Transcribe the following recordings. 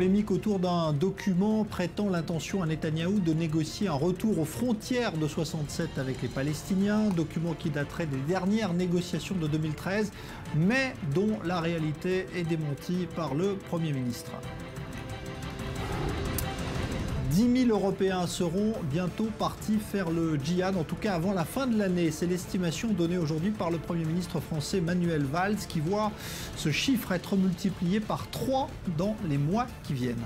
polémique autour d'un document prêtant l'intention à Netanyahou de négocier un retour aux frontières de 67 avec les Palestiniens, document qui daterait des dernières négociations de 2013, mais dont la réalité est démentie par le Premier ministre. 10 000 Européens seront bientôt partis faire le djihad, en tout cas avant la fin de l'année. C'est l'estimation donnée aujourd'hui par le Premier ministre français Manuel Valls qui voit ce chiffre être multiplié par 3 dans les mois qui viennent.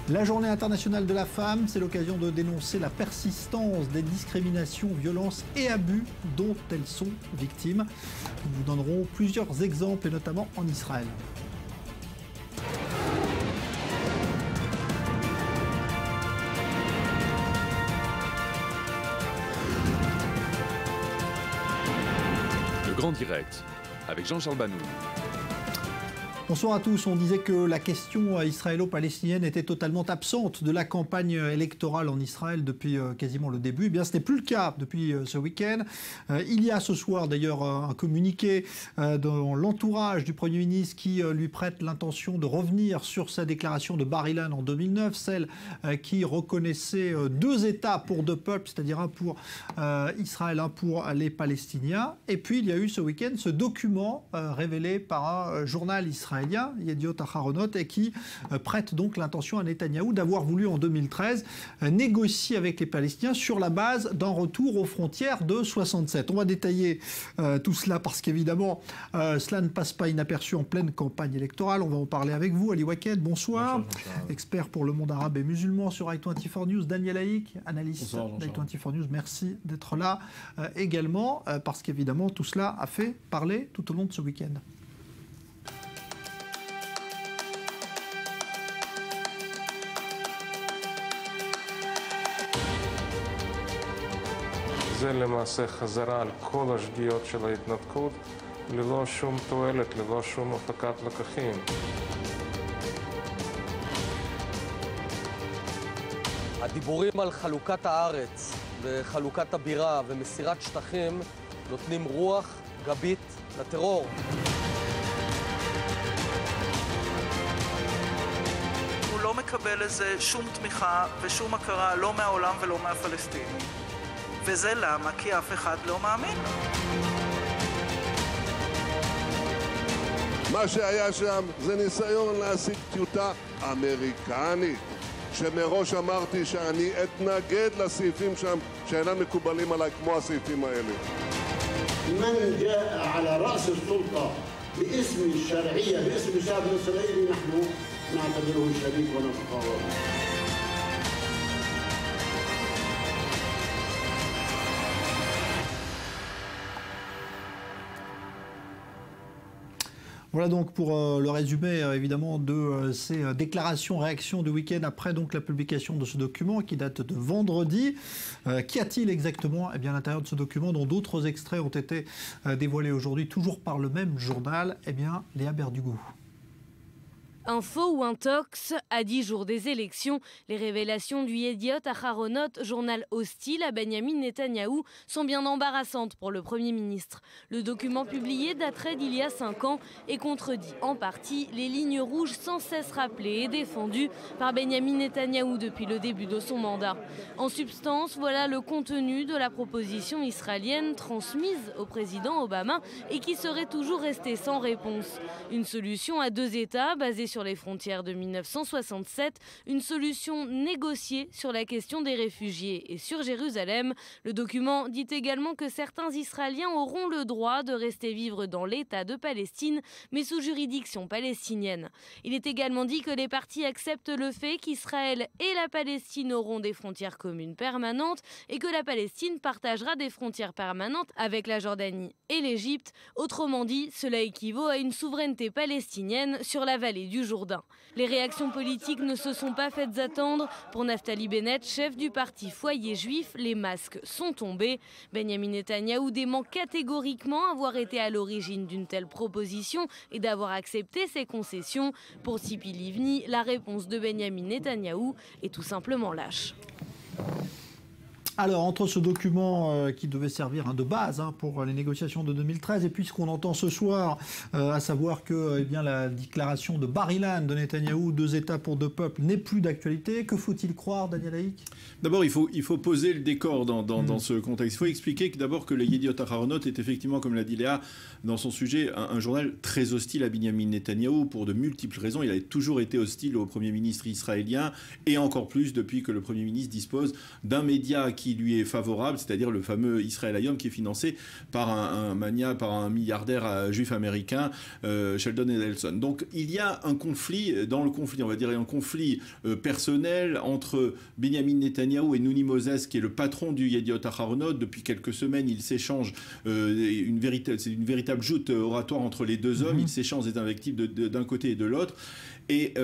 La journée internationale de la femme, c'est l'occasion de dénoncer la persistance des discriminations, violences et abus dont elles sont victimes. Nous vous donnerons plusieurs exemples, et notamment en Israël. Grand Direct, avec Jean-Charles Banou. Bonsoir à tous. On disait que la question israélo-palestinienne était totalement absente de la campagne électorale en Israël depuis quasiment le début. Eh bien, ce n'est plus le cas depuis ce week-end. Il y a ce soir d'ailleurs un communiqué dans l'entourage du Premier ministre qui lui prête l'intention de revenir sur sa déclaration de Bar Ilan en 2009, celle qui reconnaissait 2 États pour 2 peuples, c'est-à-dire un pour Israël, un pour les Palestiniens. Et puis il y a eu ce week-end ce document révélé par un journal israélien, Yediot Aharonot, et qui prête donc l'intention à Netanyahou d'avoir voulu en 2013 négocier avec les Palestiniens sur la base d'un retour aux frontières de 67. On va détailler tout cela parce qu'évidemment cela ne passe pas inaperçu en pleine campagne électorale. On va en parler avec vous. Ali Waked, bonsoir. Bonsoir. Expert pour le monde arabe et musulman sur i24 News. Daniel Haïk, analyste d'i24 News. Merci d'être là également parce qu'évidemment tout cela a fait parler tout au long de ce week-end. זה למעשה חזרה על כל השגיאות של ההתנתקות ללא שום תועלת, ללא שום הפקת לקחים. הדיבורים על חלוקת הארץ וחלוקת הבירה ומסירת שטחים נותנים רוח גבית לטרור. הוא לא מקבל לזה שום תמיכה ושום הכרה, לא מהעולם ולא מהפלסטינים. וזה למה? כי אף אחד לא מאמין. מה שהיה שם זה ניסיון להשיג טיוטה אמריקנית, שמראש אמרתי שאני אתנגד לסעיפים שם שאינם מקובלים עליי כמו הסעיפים האלה. من جاء على رأس السلطة باسم الشرعية باسم الشعب الإسرائيلي نحن نعتبره شريك ونتفاوض. Voilà donc pour le résumé évidemment de ces déclarations, réactions du week-end après donc la publication de ce document qui date de vendredi. Qu'y a-t-il exactement à l'intérieur de ce document dont d'autres extraits ont été dévoilés aujourd'hui toujours par le même journal? Léa Berdugou. Info ou intox, à 10 jours des élections, les révélations du Yediot Aharonot, journal hostile à Benyamin Netanyahou, sont bien embarrassantes pour le Premier ministre. Le document publié daterait d'il y a 5 ans et contredit en partie les lignes rouges sans cesse rappelées et défendues par Benyamin Netanyahou depuis le début de son mandat. En substance, voilà le contenu de la proposition israélienne transmise au président Obama et qui serait toujours restée sans réponse. Une solution à 2 États basée sur les frontières de 1967, une solution négociée sur la question des réfugiés et sur Jérusalem. Le document dit également que certains Israéliens auront le droit de rester vivre dans l'État de Palestine, mais sous juridiction palestinienne. Il est également dit que les parties acceptent le fait qu'Israël et la Palestine auront des frontières communes permanentes et que la Palestine partagera des frontières permanentes avec la Jordanie et l'Égypte. Autrement dit, cela équivaut à une souveraineté palestinienne sur la vallée du Jourdain. Les réactions politiques ne se sont pas faites attendre. Pour Naftali Bennett, chef du parti Foyer Juif, les masques sont tombés. Benyamin Netanyahou dément catégoriquement avoir été à l'origine d'une telle proposition et d'avoir accepté ces concessions. Pour Tzipi Livni, la réponse de Benyamin Netanyahou est tout simplement lâche. Alors, entre ce document qui devait servir de base pour les négociations de 2013 et puis ce qu'on entend ce soir, à savoir que la déclaration de Bar-Ilan de Netanyahou, 2 États pour 2 peuples, n'est plus d'actualité, que faut-il croire, Daniel Haïk? D'abord, il faut poser le décor dans ce contexte. Il faut expliquer d'abord que le Yediot Aharonot est effectivement, comme l'a dit Léa dans son sujet, un journal très hostile à Binyamin Netanyahou pour de multiples raisons. Il a toujours été hostile au Premier ministre israélien et encore plus depuis que le Premier ministre dispose d'un média qui lui est favorable, c'est-à-dire le fameux Israël Hayom qui est financé par un milliardaire juif américain, Sheldon Adelson. Donc il y a un conflit dans le conflit, on va dire un conflit personnel entre Binyamin Netanyahou et Nouni Moses, qui est le patron du Yediot Aharonot. Depuis quelques semaines, ils s'échangent c'est une véritable joute oratoire entre les deux hommes. Ils s'échangent des invectives d'un côté et de l'autre. Et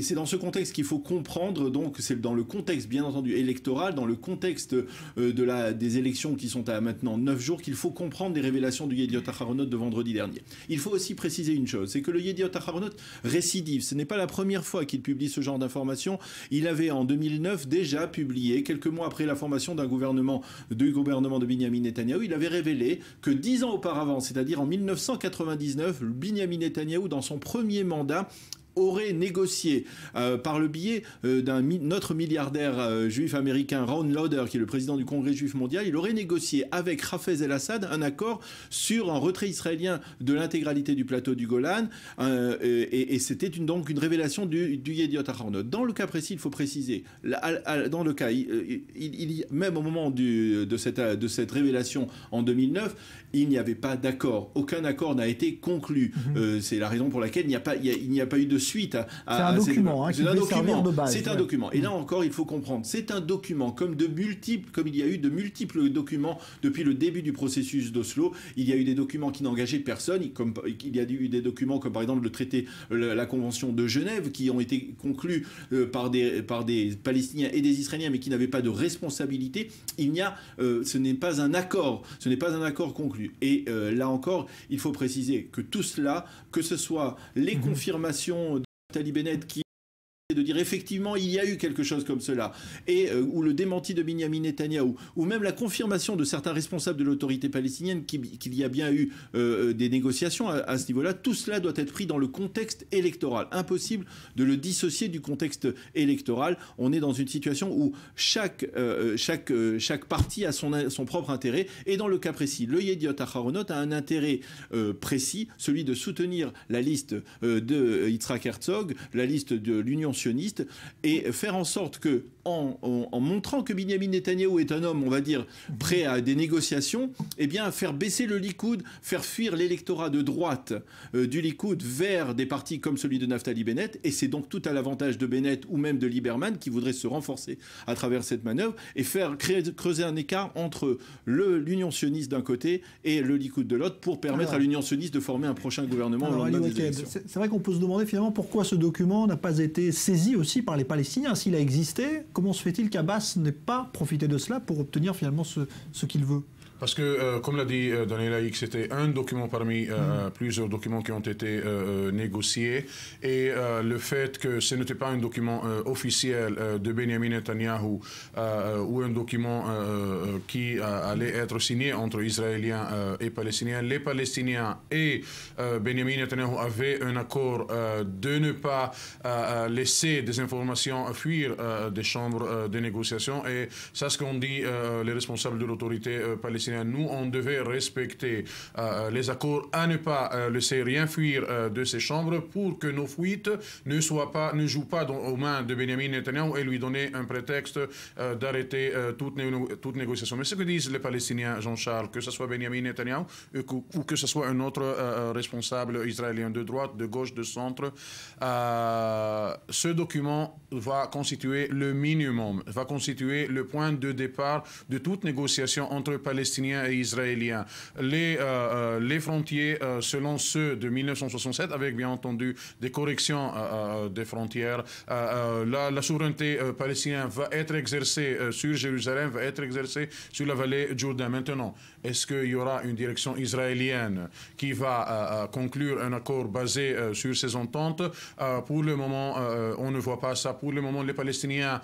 c'est dans ce contexte qu'il faut comprendre, donc c'est dans le contexte bien entendu électoral, dans le contexte des élections qui sont à maintenant 9 jours, qu'il faut comprendre les révélations du Yediot Aharonot de vendredi dernier. Il faut aussi préciser une chose, c'est que le Yediot Aharonot récidive. Ce n'est pas la première fois qu'il publie ce genre d'informations. Il avait en 2009 déjà publié, quelques mois après la formation du gouvernement de Binyamin Netanyahou, il avait révélé que 10 ans auparavant, c'est-à-dire en 1999, Binyamin Netanyahou, dans son premier mandat, aurait négocié par le biais d'un autre milliardaire juif américain, Ron Lauder, qui est le président du Congrès juif mondial, il aurait négocié avec Hafez el-Assad un accord sur un retrait israélien de l'intégralité du plateau du Golan, et c'était donc une révélation du Yediot Aharonot. Dans le cas précis, il faut préciser, dans le cas, même au moment de cette révélation en 2009, il n'y avait pas d'accord. Aucun accord n'a été conclu. C'est la raison pour laquelle il n'y a pas eu de suite c'est un document qui devait servir de base. C'est un document. Et là encore, il faut comprendre, c'est un document comme il y a eu de multiples documents depuis le début du processus d'Oslo. Il y a eu des documents qui n'engageaient personne, comme il y a eu des documents comme par exemple le traité, la Convention de Genève, qui ont été conclus par des Palestiniens et des Israéliens, mais qui n'avaient pas de responsabilité. Ce n'est pas un accord conclu. Et là encore, il faut préciser que tout cela, que ce soit les confirmations de Naftali Bennett qui de dire effectivement il y a eu quelque chose comme cela, ou le démenti de Binyamin Netanyahou, ou même la confirmation de certains responsables de l'autorité palestinienne qu'il y a bien eu des négociations à ce niveau-là, tout cela doit être pris dans le contexte électoral. Impossible de le dissocier du contexte électoral. On est dans une situation où chaque parti a son propre intérêt, et dans le cas précis, le Yediot Aharonot a un intérêt précis, celui de soutenir la liste de Yitzhak Herzog, la liste de l'Union sioniste, et faire en sorte que, en montrant que Binyamin Netanyahou est un homme, on va dire, prêt à des négociations, eh bien faire baisser le Likoud, faire fuir l'électorat de droite du Likoud vers des partis comme celui de Naftali Bennett, et c'est donc tout à l'avantage de Bennett ou même de Lieberman qui voudrait se renforcer à travers cette manœuvre et faire creuser un écart entre l'Union sioniste d'un côté et le Likoud de l'autre pour permettre à l'Union sioniste de former un prochain gouvernement au lendemain des élections. C'est vrai qu'on peut se demander finalement pourquoi ce document n'a pas été saisi aussi par les Palestiniens. S'il a existé, comment se fait-il qu'Abbas n'ait pas profité de cela pour obtenir finalement ce qu'il veut ? Parce que, comme l'a dit Daniel Haïk, c'était un document parmi plusieurs documents qui ont été négociés. Et le fait que ce n'était pas un document officiel de Benjamin Netanyahou ou un document qui allait être signé entre Israéliens et Palestiniens. Les Palestiniens et Benjamin Netanyahou avaient un accord de ne pas laisser des informations fuir des chambres de négociation. Et ça, ce qu'ont dit les responsables de l'autorité palestinienne. Nous, on devait respecter les accords à ne pas laisser rien fuir de ces chambres pour que nos fuites ne jouent pas aux mains de Benjamin Netanyahou et lui donner un prétexte d'arrêter toute négociation. Mais ce que disent les Palestiniens, Jean-Charles, que ce soit Benjamin Netanyahou ou que ce soit un autre responsable israélien de droite, de gauche, de centre, ce document va constituer le minimum, va constituer le point de départ de toute négociation entre Palestiniens Palestiniens et Israéliens. Les frontières, selon ceux de 1967, avec bien entendu des corrections des frontières, la souveraineté palestinienne va être exercée sur Jérusalem, va être exercée sur la vallée du Jourdain. Maintenant, est-ce qu'il y aura une direction israélienne qui va conclure un accord basé sur ces ententes? Pour le moment, on ne voit pas ça. Pour le moment, les Palestiniens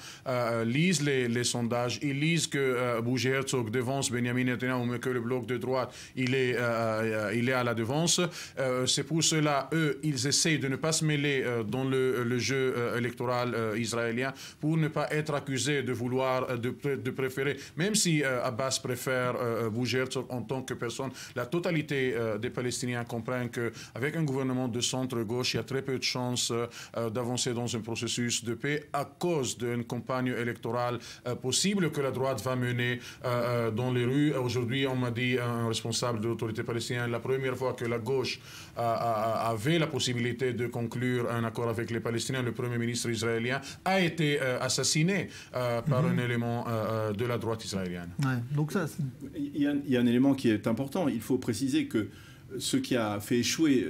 lisent les sondages. Ils lisent que Bougie Herzog devance Benjamin Netanyahu, mais que le bloc de droite, il est à la devance. C'est pour cela, eux, ils essayent de ne pas se mêler dans le jeu électoral israélien pour ne pas être accusés de vouloir, de préférer, même si Abbas préfère Bougie Herzog en tant que personne, la totalité des Palestiniens comprennent qu'avec un gouvernement de centre-gauche, il y a très peu de chances d'avancer dans un processus de paix à cause d'une campagne électorale possible que la droite va mener dans les rues. Aujourd'hui, on m'a dit, un responsable de l'autorité palestinienne, la première fois que la gauche avait la possibilité de conclure un accord avec les Palestiniens, le premier ministre israélien a été assassiné par un élément de la droite israélienne. Ouais, donc ça, il y a un élément qui est important. Il faut préciser que ce qui a fait échouer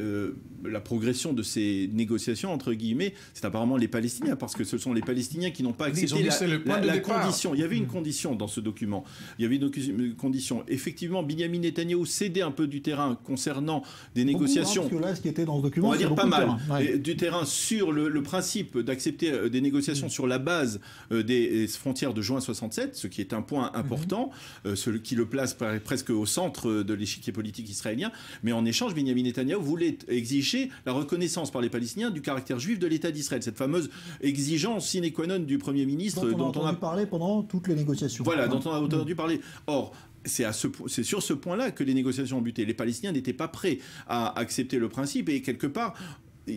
la progression de ces négociations, entre guillemets, c'est apparemment les Palestiniens, parce que ce sont les Palestiniens qui n'ont pas accepté la condition. Il y avait une condition dans ce document. Il y avait une condition. Effectivement, Benjamin Netanyahou cédait un peu du terrain concernant des négociations. Parce que là, ce qui était dans ce document, on va dire pas mal. Ouais. Du terrain sur le principe d'accepter des négociations sur la base des frontières de juin 67, ce qui est un point important, ce qui le place presque au centre de l'échiquier politique israélien. Mais en échange, Benjamin Netanyahou voulait exiger la reconnaissance par les Palestiniens du caractère juif de l'État d'Israël. Cette fameuse exigence sine qua non du Premier ministre dont on a parlé pendant toutes les négociations. Voilà, dont on a entendu parler. Or, c'est sur ce point-là que les négociations ont buté. Les Palestiniens n'étaient pas prêts à accepter le principe et quelque part...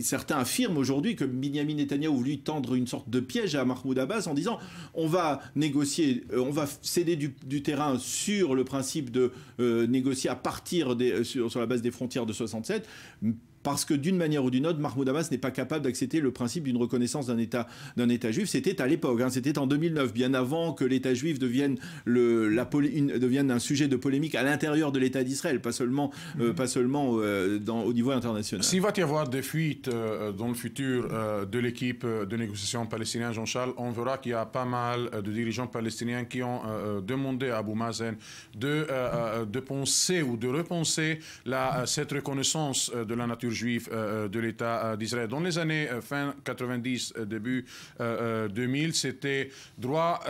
Certains affirment aujourd'hui que Benjamin Netanyahou voulu tendre une sorte de piège à Mahmoud Abbas en disant on va négocier, on va céder du terrain sur le principe de négocier à partir sur la base des frontières de 67. Parce que d'une manière ou d'une autre, Mahmoud Abbas n'est pas capable d'accepter le principe d'une reconnaissance d'un État juif. C'était à l'époque, c'était en 2009, bien avant que l'État juif devienne un sujet de polémique à l'intérieur de l'État d'Israël, pas seulement au niveau international. S'il va y avoir des fuites dans le futur de l'équipe de négociation palestinienne, Jean-Charles, on verra qu'il y a pas mal de dirigeants palestiniens qui ont demandé à Abou Mazen de penser ou de repenser cette reconnaissance de la nature juif de l'État d'Israël. Dans les années fin 90, début 2000, c'était droit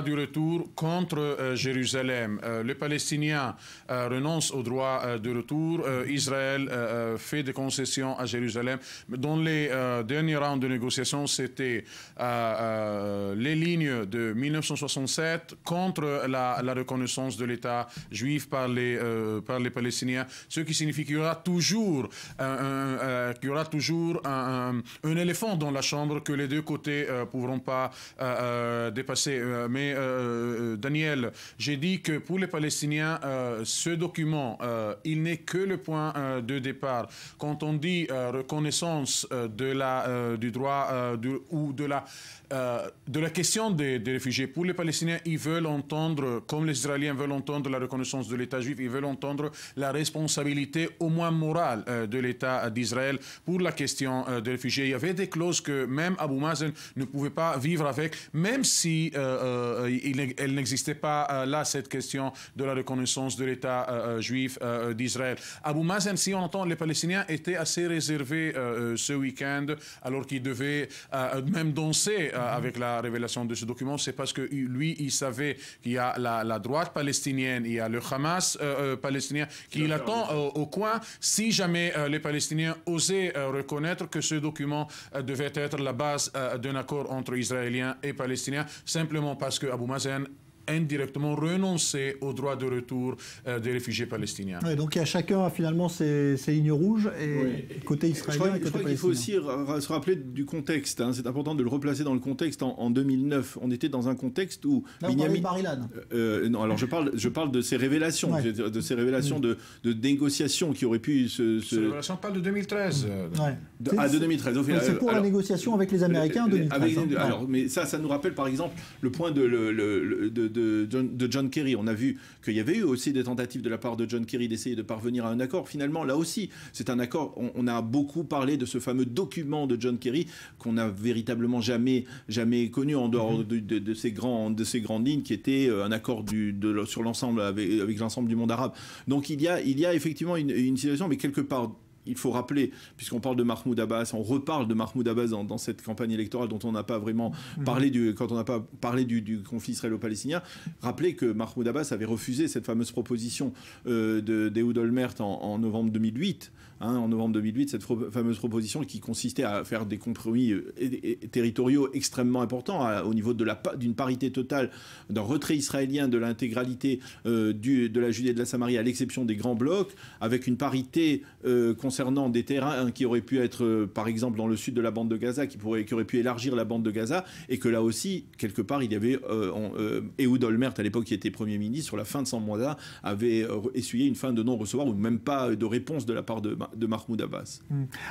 du retour contre Jérusalem. Les Palestiniens renoncent au droit de retour. Israël fait des concessions à Jérusalem. Dans les derniers rounds de négociations, c'était les lignes de 1967 contre la reconnaissance de l'État juif par les Palestiniens, ce qui signifie qu'il y aura toujours un éléphant dans la chambre que les deux côtés ne pourront pas dépasser. Mais Daniel, j'ai dit que pour les Palestiniens, ce document, il n'est que le point de départ. Quand on dit reconnaissance du droit ou de la question des réfugiés, pour les Palestiniens, ils veulent entendre, comme les Israéliens veulent entendre la reconnaissance de l'État juif, ils veulent entendre la responsabilité au moins morale de l'État d'Israël pour la question des réfugiés. Il y avait des clauses que même Abou Mazen ne pouvait pas vivre avec, même si elle n'existait pas là, cette question de la reconnaissance de l'État juif d'Israël. Abou Mazen, si on entend, les Palestiniens étaient assez réservés ce week-end, alors qu'ils devaient même danser avec la révélation de ce document. C'est parce que lui, il savait qu'il y a la droite palestinienne, il y a le Hamas palestinien qui l'attend au coin si jamais les Palestiniens osaient reconnaître que ce document devait être la base d'un accord entre Israéliens et Palestiniens, simplement parce que Abou Mazen indirectement renoncer au droit de retour des réfugiés palestiniens. Ouais, donc il y a chacun finalement ses lignes rouges, côté israélien et côté palestinien. Il faut aussi se rappeler du contexte. C'est important de le replacer dans le contexte. En 2009, on était dans un contexte où Benjamin Bar-Ilan. Non, alors je parle de ces révélations, de ces révélations de négociations qui auraient pu Ces révélations parlent de 2013. De 2013. C'est pour la négociation avec les Américains en 2013. Mais ça nous rappelle par exemple le point de de John Kerry. On a vu qu'il y avait eu aussi des tentatives de la part de John Kerry d'essayer de parvenir à un accord. Finalement, là aussi, c'est un accord. On a beaucoup parlé de ce fameux document de John Kerry qu'on n'a véritablement jamais connu en dehors de ces grandes lignes, qui était un accord sur l'ensemble avec l'ensemble du monde arabe. Donc il y a effectivement une situation, mais quelque part, il faut rappeler, puisqu'on parle de Mahmoud Abbas, on reparle de Mahmoud Abbas dans cette campagne électorale dont on n'a pas vraiment parlé quand on n'a pas parlé du conflit israélo-palestinien. Rappelez que Mahmoud Abbas avait refusé cette fameuse proposition d'Ehud Olmert en novembre 2008. En novembre 2008, cette fameuse proposition qui consistait à faire des compromis territoriaux extrêmement importants au niveau d'une parité totale, d'un retrait israélien de l'intégralité de la Judée et de la Samarie, à l'exception des grands blocs, avec une parité concernant des terrains qui auraient pu être, par exemple, dans le sud de la bande de Gaza, qui auraient pu élargir la bande de Gaza, et que là aussi, quelque part, il y avait Ehud Olmert, à l'époque, qui était Premier ministre, sur la fin de son mandat, avait essuyé une fin de non-recevoir, ou même pas de réponse de la part de Mahmoud Abbas.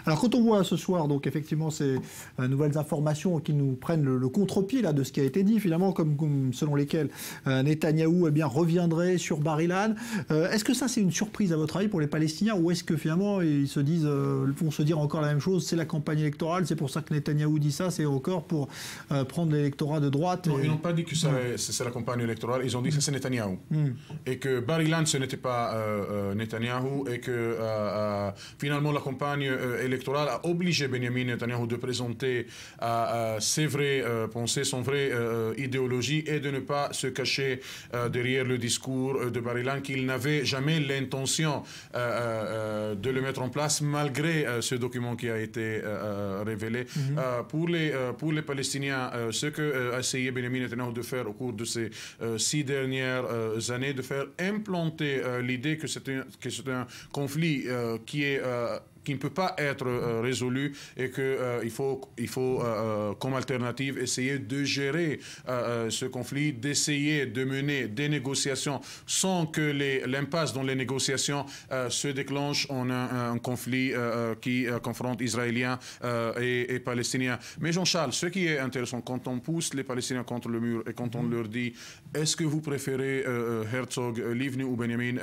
Alors quand on voit ce soir, donc effectivement, ces nouvelles informations qui nous prennent le contre-pied là de ce qui a été dit, finalement, comme selon lesquelles Netanyahou reviendrait sur Bar Ilan. Est-ce que ça, c'est une surprise à votre avis pour les Palestiniens, ou est-ce que finalement ils vont se dire encore la même chose, c'est la campagne électorale, c'est pour ça que Netanyahou dit ça, c'est encore pour prendre l'électorat de droite? Non, ils n'ont pas dit que c'est la campagne électorale, ils ont dit que c'est Netanyahou. Et que Bar Ilan, ce n'était pas Netanyahou, et que finalement la campagne électorale a obligé Benjamin Netanyahou de présenter ses vraies pensées, son vraie idéologie, et de ne pas se cacher derrière le discours de Bar Ilan, qu'il n'avait jamais l'intention de le mettre en place malgré ce document qui a été révélé. Pour les Palestiniens, ce que a essayé Benjamin Netanyahou de faire au cours de ces 6 dernières années, de faire implanter l'idée que c'est un conflit qui ne peut pas être résolu, et qu'il faut comme alternative essayer de gérer ce conflit, d'essayer de mener des négociations sans que l'impasse dans les négociations se déclenche en un conflit qui confronte Israéliens et Palestiniens. Mais Jean-Charles, ce qui est intéressant, quand on pousse les Palestiniens contre le mur et quand on leur dit « Est-ce que vous préférez Herzog, Livni ou Benjamin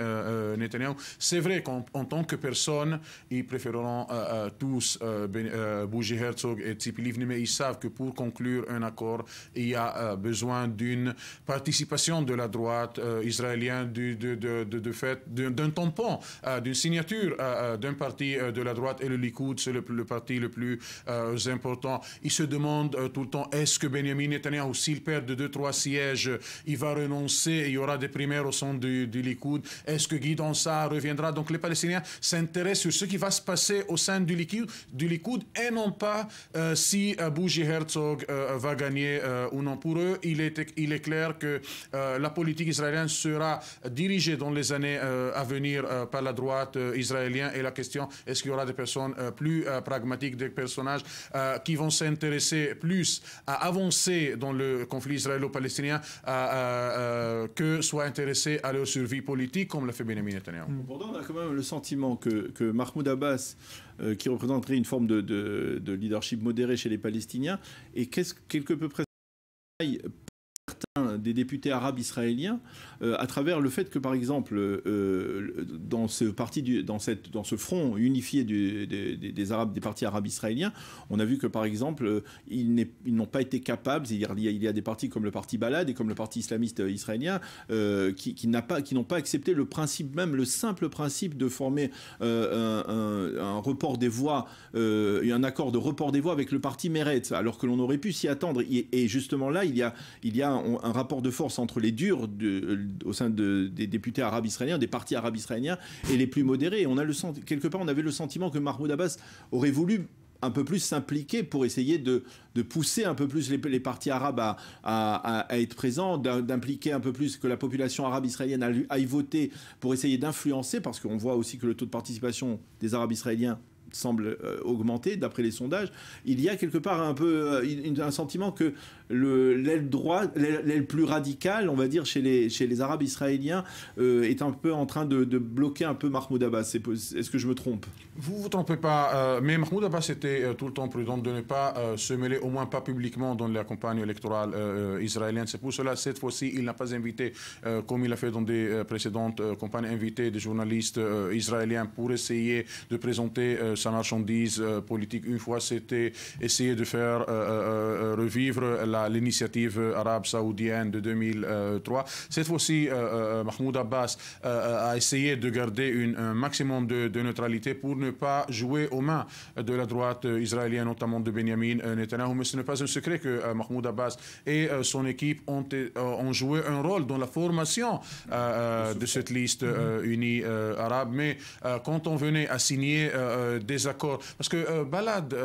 Netanyahou ?» C'est vrai qu'en tant que personne, ils préfèrent tous Bougie Herzog et Tzipi Livni, mais ils savent que pour conclure un accord, il y a besoin d'une participation de la droite israélienne, d'un tampon, d'une signature d'un parti de la droite, et le Likoud, c'est le parti le plus important. Ils se demandent tout le temps, est-ce que Benjamin Netanyahou, s'il perd de 2-3 sièges, il va renoncer et il y aura des primaires au sein du Likoud? Est-ce que Guidon Saar reviendra? Donc les Palestiniens s'intéressent sur ce qui va se passer au sein du Likoud, et non pas si Bougie Herzog va gagner ou non. Pour eux, il est clair que la politique israélienne sera dirigée dans les années à venir par la droite israélienne, et la question, est-ce qu'il y aura des personnes plus pragmatiques, des personnages qui vont s'intéresser plus à avancer dans le conflit israélo-palestinien que soit intéressés à leur survie politique, comme l'a fait Benjamin Netanyahou. Pourtant, on a quand même le sentiment que Mahmoud Abbas, qui représenterait une forme de leadership modéré chez les Palestiniens, et quelque peu presque certains des députés arabes israéliens à travers le fait que, par exemple, dans ce front unifié des Arabes, des partis arabes israéliens, on a vu que, par exemple, ils n'ont pas été capables, il y a des partis comme le parti Balad et comme le parti islamiste israélien qui n'ont pas accepté le principe, même le simple principe de former un report des voix, un accord de report des voix avec le parti Meretz, alors que l'on aurait pu s'y attendre. Et justement là, il y a un rapport de force entre les durs au sein des députés arabes israéliens, des partis arabes israéliens, et les plus modérés. Et quelque part, on avait le sentiment que Mahmoud Abbas aurait voulu un peu plus s'impliquer pour essayer de pousser un peu plus les partis arabes à être présents, d'impliquer un peu plus que la population arabe israélienne aille voter pour essayer d'influencer, parce qu'on voit aussi que le taux de participation des Arabes israéliens semble augmenter d'après les sondages, il y a quelque part un peu un sentiment que l'aile droite, l'aile plus radicale, on va dire, chez les Arabes israéliens est un peu en train de bloquer un peu Mahmoud Abbas. Est-ce que je me trompe? Vous vous trompez pas, mais Mahmoud Abbas était tout le temps prudent de ne pas se mêler, au moins pas publiquement, dans la campagne électorale israélienne. C'est pour cela, cette fois-ci, il n'a pas invité, comme il a fait dans des précédentes campagnes, invité des journalistes israéliens pour essayer de présenter sa marchandise politique. Une fois, c'était essayer de faire revivre l'initiative arabe saoudienne de 2003. Cette fois-ci, Mahmoud Abbas a essayé de garder un maximum de neutralité pour ne pas jouer aux mains de la droite israélienne, notamment de Benjamin Netanyahu. Mais ce n'est pas un secret que Mahmoud Abbas et son équipe ont joué un rôle dans la formation de cette liste unie arabe. Mais quand on venait à signer des accords, parce que Balad,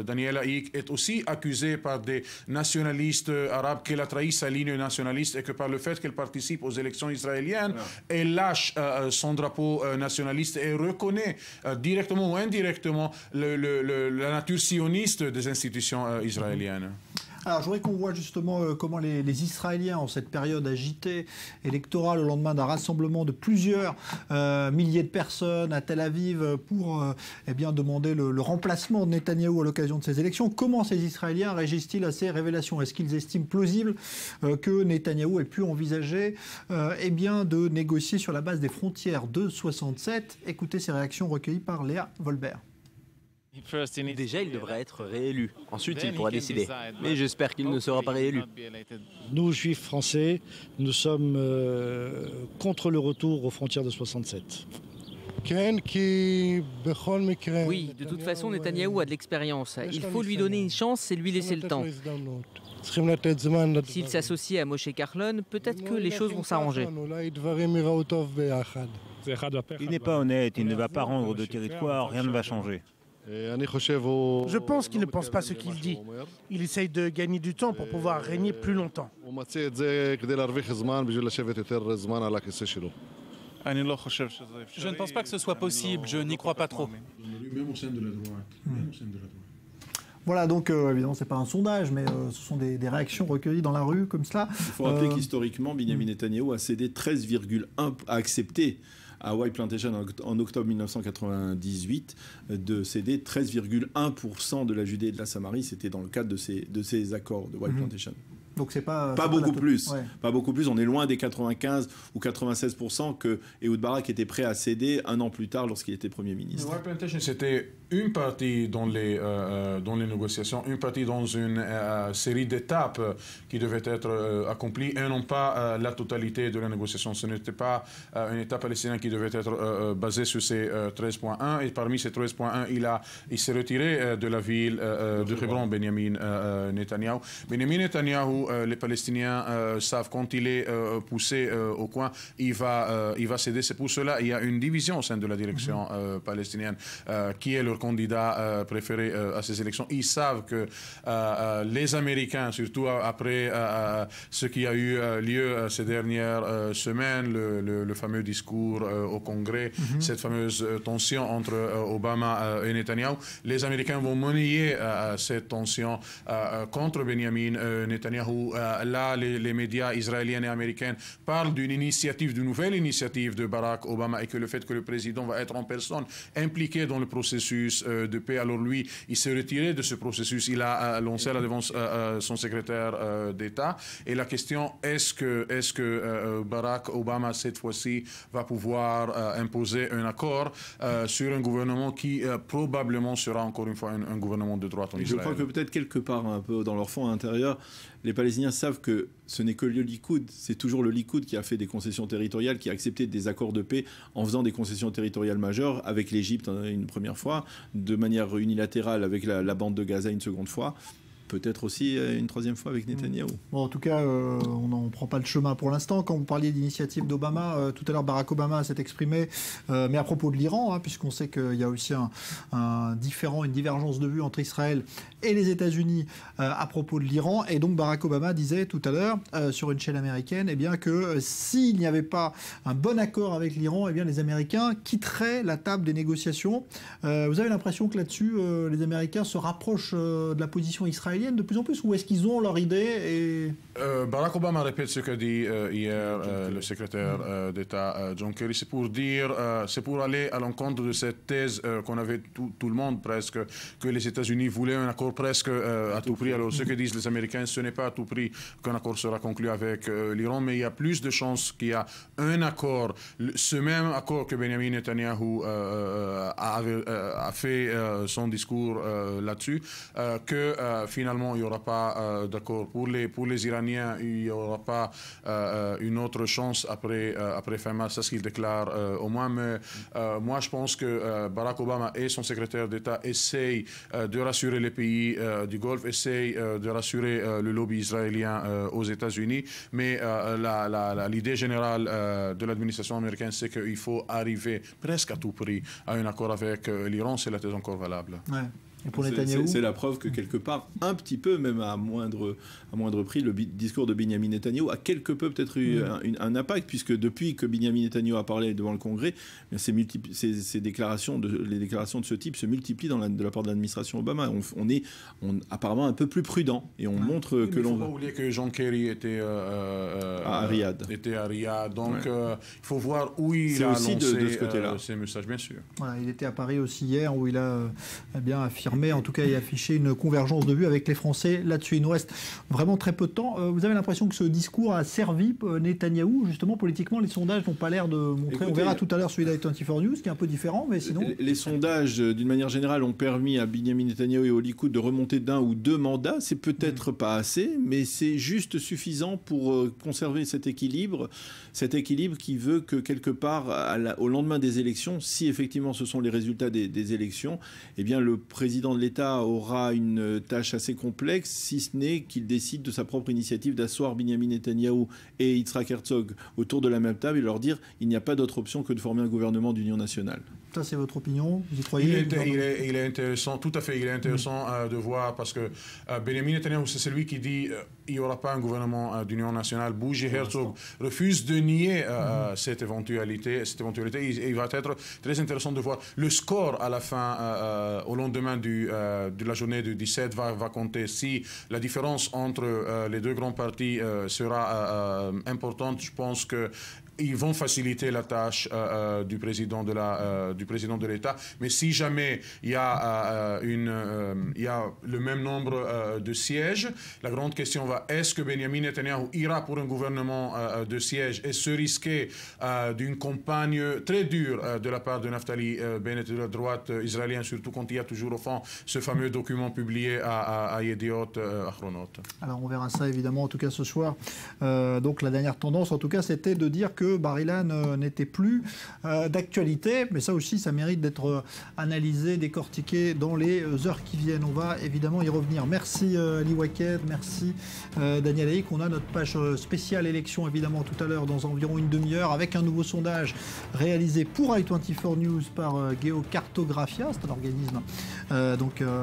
Daniel Haïk, est aussi accusé par des nationalistes arabes qu'elle a trahi sa ligne nationaliste et que par le fait qu'elle participe aux élections israéliennes, elle lâche son drapeau nationaliste et reconnaît directement ou indirectement la nature sioniste des institutions israéliennes. Alors, je voudrais qu'on voit justement comment les Israéliens, en cette période agitée électorale, au lendemain d'un rassemblement de plusieurs milliers de personnes à Tel Aviv pour demander le remplacement de Netanyahou à l'occasion de ces élections, comment ces Israéliens réagissent-ils à ces révélations? Est-ce qu'ils estiment plausible que Netanyahou ait pu envisager de négocier sur la base des frontières de 67? Écoutez ces réactions recueillies par Léa Volbert. Déjà, il devrait être réélu. Ensuite, il pourra décider. Mais j'espère qu'il ne sera pas réélu. Nous, Juifs français, nous sommes contre le retour aux frontières de 67. Oui, de toute façon, Netanyahou a de l'expérience. Il faut lui donner une chance et lui laisser le temps. S'il s'associe à Moshe Kahlon, peut-être que les choses vont s'arranger. Il n'est pas honnête, il ne va pas rendre de territoire, rien ne va changer. Je pense qu'il ne pense pas ce qu'il dit. Il essaye de gagner du temps pour pouvoir régner plus longtemps. Je ne pense pas que ce soit possible, je n'y crois pas trop. Même au sein de la droite. Voilà, donc évidemment, ce n'est pas un sondage, mais ce sont des réactions recueillies dans la rue, comme cela. Il faut rappeler qu'historiquement, Benjamin Netanyahou a cédé 13,1%, a accepté à White Plantation en octobre 1998 de céder 13,1% de la Judée et de la Samarie. C'était dans le cadre de ces accords de White Plantation. Donc c'est pas beaucoup plus. Ouais. Pas beaucoup plus. On est loin des 95 ou 96% que Ehud Barak était prêt à céder un an plus tard lorsqu'il était Premier ministre. White Plantation, c'était une partie dans les négociations, une partie dans une série d'étapes qui devaient être accomplies et non pas la totalité de la négociation. Ce n'était pas une étape palestinienne qui devait être basée sur ces 13,1 et parmi ces 13,1, il s'est retiré de la ville de Hebron, Benjamin Netanyahu. Benjamin Netanyahu, les Palestiniens savent quand il est poussé au coin, il va céder. C'est pour cela qu'il y a une division au sein de la direction palestinienne qui est leur candidat préféré à ces élections. Ils savent que les Américains, surtout après ce qui a eu lieu ces dernières semaines, le fameux discours au Congrès, cette fameuse tension entre Obama et Netanyahu, les Américains vont monnayer cette tension contre Benjamin Netanyahu. Là, les médias israéliens et américains parlent d'une nouvelle initiative de Barack Obama et que le fait que le président va être en personne impliqué dans le processus de paix. Alors lui, il s'est retiré de ce processus. Il a lancé à la défense son secrétaire d'État. Et la question, est-ce que Barack Obama, cette fois-ci, va pouvoir imposer un accord sur un gouvernement qui probablement sera encore une fois un gouvernement de droite en Israël. Je crois que peut-être quelque part, un peu dans leur fond intérieur, les Palestiniens savent que ce n'est que le Likoud. C'est toujours le Likoud qui a fait des concessions territoriales, qui a accepté des accords de paix en faisant des concessions territoriales majeures avec l'Égypte une première fois, de manière unilatérale avec la bande de Gaza une seconde fois. peut-être aussi une troisième fois avec Netanyahou. Bon, en tout cas, on n'en prend pas le chemin pour l'instant. Quand vous parliez d'initiative d'Obama, tout à l'heure Barack Obama s'est exprimé, mais à propos de l'Iran, puisqu'on sait qu'il y a aussi une divergence de vue entre Israël et les États-Unis à propos de l'Iran. Et donc Barack Obama disait tout à l'heure sur une chaîne américaine que s'il n'y avait pas un bon accord avec l'Iran, les Américains quitteraient la table des négociations. Vous avez l'impression que là-dessus, les Américains se rapprochent de la position israélienne de plus en plus, ou est-ce qu'ils ont leur idée Barack Obama répète ce qu'a dit hier le secrétaire d'État John Kerry. C'est pour dire, c'est pour aller à l'encontre de cette thèse qu'on avait tout le monde presque, que les États-Unis voulaient un accord presque à tout prix. Alors ce que disent les Américains, ce n'est pas à tout prix qu'un accord sera conclu avec l'Iran, mais il y a plus de chances qu'il y a un accord, ce même accord que Benjamin Netanyahu a fait son discours là-dessus, que finalement il n'y aura pas d'accord pour les Iraniens, il n'y aura pas une autre chance après fin mars, c'est ce qu'il déclare au moins. Mais moi je pense que Barack Obama et son secrétaire d'État essayent de rassurer les pays du Golfe, essayent de rassurer le lobby israélien aux États-Unis, mais l'idée générale de l'administration américaine, c'est qu'il faut arriver presque à tout prix à un accord avec l'Iran, c'est la thèse encore valable. Ouais. C'est la preuve que quelque part, un petit peu, même à moindre prix, le discours de Benjamin Netanyahou a quelque peu peut-être eu un impact, puisque depuis que Benjamin Netanyahou a parlé devant le Congrès, ces déclarations les déclarations de ce type se multiplient de la part de l'administration Obama. On est apparemment un peu plus prudent, et on montre que l'on... Il ne faut pas oublier que John Kerry était à Riyad. Donc il faut voir où il a aussi annoncé de ce côté-là. ces messages, bien sûr. Voilà, il était à Paris aussi hier, où il a affirmé, en tout cas, et affiché une convergence de vues avec les Français là-dessus. Il nous reste vraiment très peu de temps. Vous avez l'impression que ce discours a servi Netanyahou, justement, politiquement? Les sondages n'ont pas l'air de montrer. Écoutez, on verra tout à l'heure celui d'I24 News, qui est un peu différent, mais sinon... Les sondages, d'une manière générale, ont permis à Benjamin Netanyahou et au Likoud de remonter d'un ou deux mandats. C'est peut-être pas assez, mais c'est juste suffisant pour conserver cet équilibre qui veut que, quelque part, au lendemain des élections, si effectivement ce sont les résultats des élections, eh bien, le président de l'État aura une tâche assez complexe, si ce n'est qu'il décide de sa propre initiative d'asseoir Benjamin Netanyahou et Yitzhak Herzog autour de la même table et leur dire il n'y a pas d'autre option que de former un gouvernement d'union nationale. Ça, c'est votre opinion? Vous y croyez? Il est intéressant, tout à fait, il est intéressant de voir, parce que Benjamin Netanyahou, c'est celui qui dit il n'y aura pas un gouvernement d'union nationale. Bougie Herzog refuse de nier cette éventualité. Il va être très intéressant de voir le score à la fin, au lendemain de la journée du 17 va compter. Si la différence entre les deux grands partis sera importante, je pense que ils vont faciliter la tâche du président de l'État. Mais si jamais il y a le même nombre de sièges, la grande question va, est-ce que Benjamin Netanyahu ira pour un gouvernement de sièges et se risquer d'une campagne très dure de la part de Naftali Bennett de la droite israélienne, surtout quand il y a toujours au fond ce fameux document publié à Yediot Ahronot. Alors on verra ça évidemment, en tout cas ce soir. Donc la dernière tendance, en tout cas, c'était de dire que Bar-Ilan n'était plus d'actualité, mais ça aussi, ça mérite d'être analysé, décortiqué dans les heures qui viennent. On va évidemment y revenir. Merci Ali Waked, merci Daniel Haïk. On a notre page spéciale élection, évidemment, tout à l'heure, dans environ une demi-heure, avec un nouveau sondage réalisé pour I24 News par Geocartographia. C'est un organisme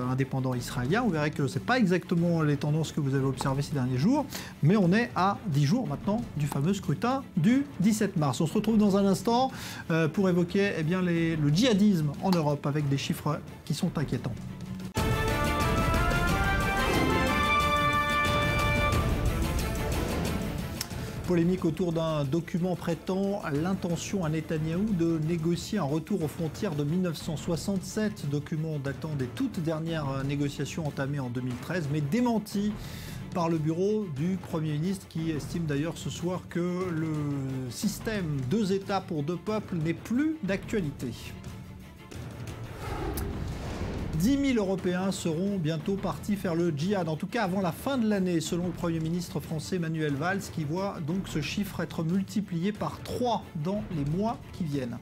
indépendant israélien. On verrait que ce n'est pas exactement les tendances que vous avez observées ces derniers jours, mais on est à 10 jours maintenant du fameux scrutin du 17 mars. On se retrouve dans un instant pour évoquer le djihadisme en Europe avec des chiffres qui sont inquiétants. Polémique autour d'un document prêtant l'intention à Netanyahou de négocier un retour aux frontières de 1967, document datant des toutes dernières négociations entamées en 2013, mais démenti par le bureau du Premier ministre, qui estime d'ailleurs ce soir que le système 2 États pour 2 peuples n'est plus d'actualité. 10 000 Européens seront bientôt partis faire le djihad, en tout cas avant la fin de l'année, selon le Premier ministre français Manuel Valls, qui voit donc ce chiffre être multiplié par 3 dans les mois qui viennent.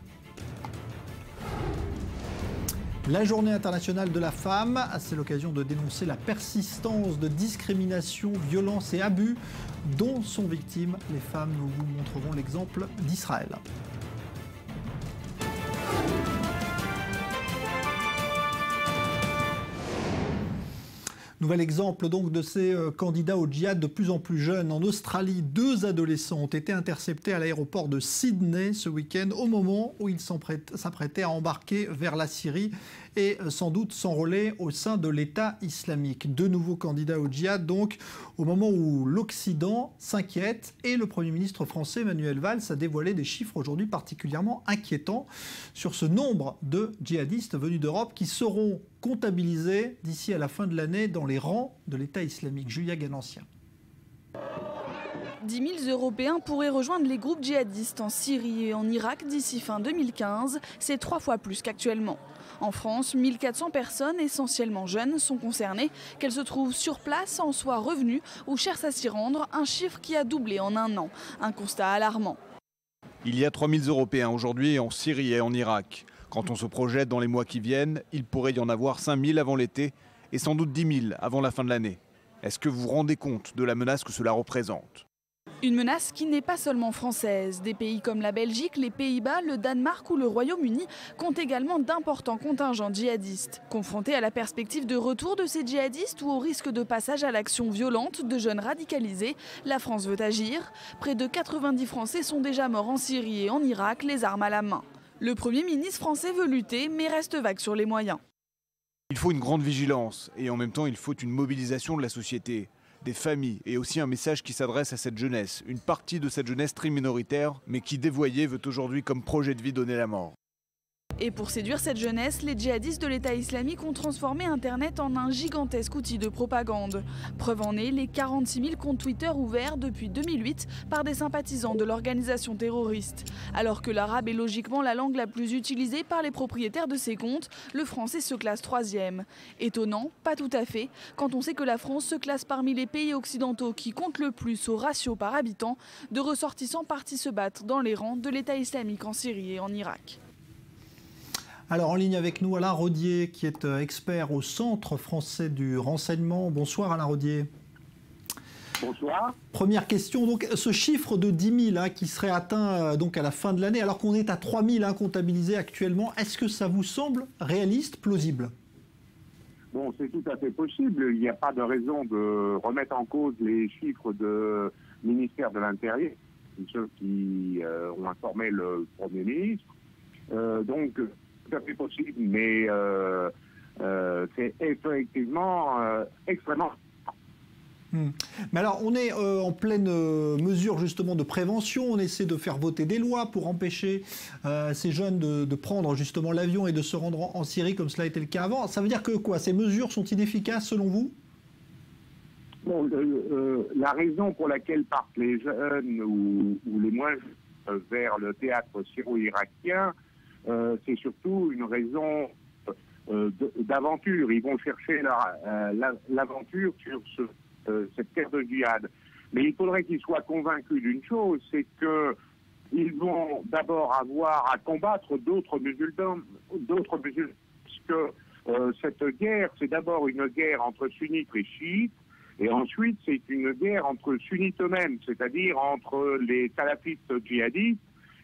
La journée internationale de la femme, c'est l'occasion de dénoncer la persistance de discrimination, violences et abus dont sont victimes les femmes. Nous vous montrerons l'exemple d'Israël. Nouvel exemple donc de ces candidats au djihad de plus en plus jeunes. En Australie, 2 adolescents ont été interceptés à l'aéroport de Sydney ce week-end au moment où ils s'apprêtaient à embarquer vers la Syrie et sans doute s'enrôler au sein de l'État islamique. 2 nouveaux candidats au djihad donc au moment où l'Occident s'inquiète et le Premier ministre français Manuel Valls a dévoilé des chiffres aujourd'hui particulièrement inquiétants sur ce nombre de djihadistes venus d'Europe qui seront comptabilisés d'ici à la fin de l'année dans les rangs de l'État islamique. Julia Ganancien. 10 000 Européens pourraient rejoindre les groupes djihadistes en Syrie et en Irak d'ici fin 2015. C'est 3 fois plus qu'actuellement. En France, 1400 personnes, essentiellement jeunes, sont concernées, qu'elles se trouvent sur place, en soient revenues ou cherchent à s'y rendre, un chiffre qui a doublé en un an. Un constat alarmant. Il y a 3000 Européens aujourd'hui en Syrie et en Irak. Quand on se projette dans les mois qui viennent, il pourrait y en avoir 5000 avant l'été et sans doute 10 000 avant la fin de l'année. Est-ce que vous vous rendez compte de la menace que cela représente ? Une menace qui n'est pas seulement française. Des pays comme la Belgique, les Pays-Bas, le Danemark ou le Royaume-Uni comptent également d'importants contingents djihadistes. Confrontés à la perspective de retour de ces djihadistes ou au risque de passage à l'action violente de jeunes radicalisés, la France veut agir. Près de 90 Français sont déjà morts en Syrie et en Irak, les armes à la main. Le Premier ministre français veut lutter, mais reste vague sur les moyens. Il faut une grande vigilance et en même temps il faut une mobilisation de la société, des familles et aussi un message qui s'adresse à cette jeunesse, une partie de cette jeunesse très minoritaire mais qui dévoyée veut aujourd'hui comme projet de vie donner la mort. Et pour séduire cette jeunesse, les djihadistes de l'État islamique ont transformé Internet en un gigantesque outil de propagande. Preuve en est les 46 000 comptes Twitter ouverts depuis 2008 par des sympathisants de l'organisation terroriste. Alors que l'arabe est logiquement la langue la plus utilisée par les propriétaires de ces comptes, le français se classe 3e. Étonnant, pas tout à fait, quand on sait que la France se classe parmi les pays occidentaux qui comptent le plus au ratio par habitant de ressortissants partis se battre dans les rangs de l'État islamique en Syrie et en Irak. Alors en ligne avec nous, Alain Rodier, qui est expert au Centre français du renseignement. Bonsoir Alain Rodier. Bonsoir. Première question, donc ce chiffre de 10 000 qui serait atteint donc à la fin de l'année, alors qu'on est à 3 000 comptabilisés actuellement, est-ce que ça vous semble réaliste, plausible ? Bon, c'est tout à fait possible. Il n'y a pas de raison de remettre en cause les chiffres du ministère de l'Intérieur, ceux qui ont informé le Premier ministre. Donc, tout à fait possible, mais c'est effectivement extrêmement... Mais alors, on est en pleine mesure justement de prévention. On essaie de faire voter des lois pour empêcher ces jeunes de prendre justement l'avion et de se rendre en Syrie comme cela était le cas avant. Ça veut dire que quoi ? Ces mesures sont inefficaces selon vous ? Bon, la raison pour laquelle partent les jeunes ou les moins jeunes vers le théâtre syro-irakien, c'est surtout une raison d'aventure. Ils vont chercher l'aventure sur cette terre de djihad. Mais il faudrait qu'ils soient convaincus d'une chose, c'est qu'ils vont d'abord avoir à combattre d'autres musulmans, puisque cette guerre, c'est d'abord une guerre entre sunnites et chiites, et ensuite c'est une guerre entre sunnites eux-mêmes, c'est-à-dire entre les salafistes djihadistes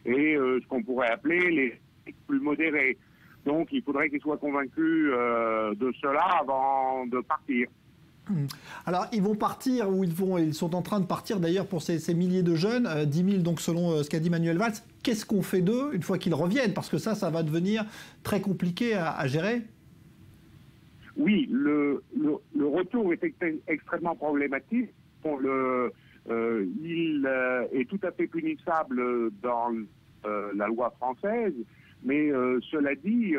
et ce qu'on pourrait appeler les plus modérés. Donc il faudrait qu'ils soient convaincus de cela avant de partir. Alors ils vont partir, ou ils sont en train de partir d'ailleurs pour ces milliers de jeunes, 10 000 donc selon ce qu'a dit Manuel Valls. Qu'est-ce qu'on fait d'eux une fois qu'ils reviennent ? Parce que ça va devenir très compliqué à gérer. Oui, le retour est extrêmement problématique. Il est tout à fait punissable dans la loi française, mais cela dit,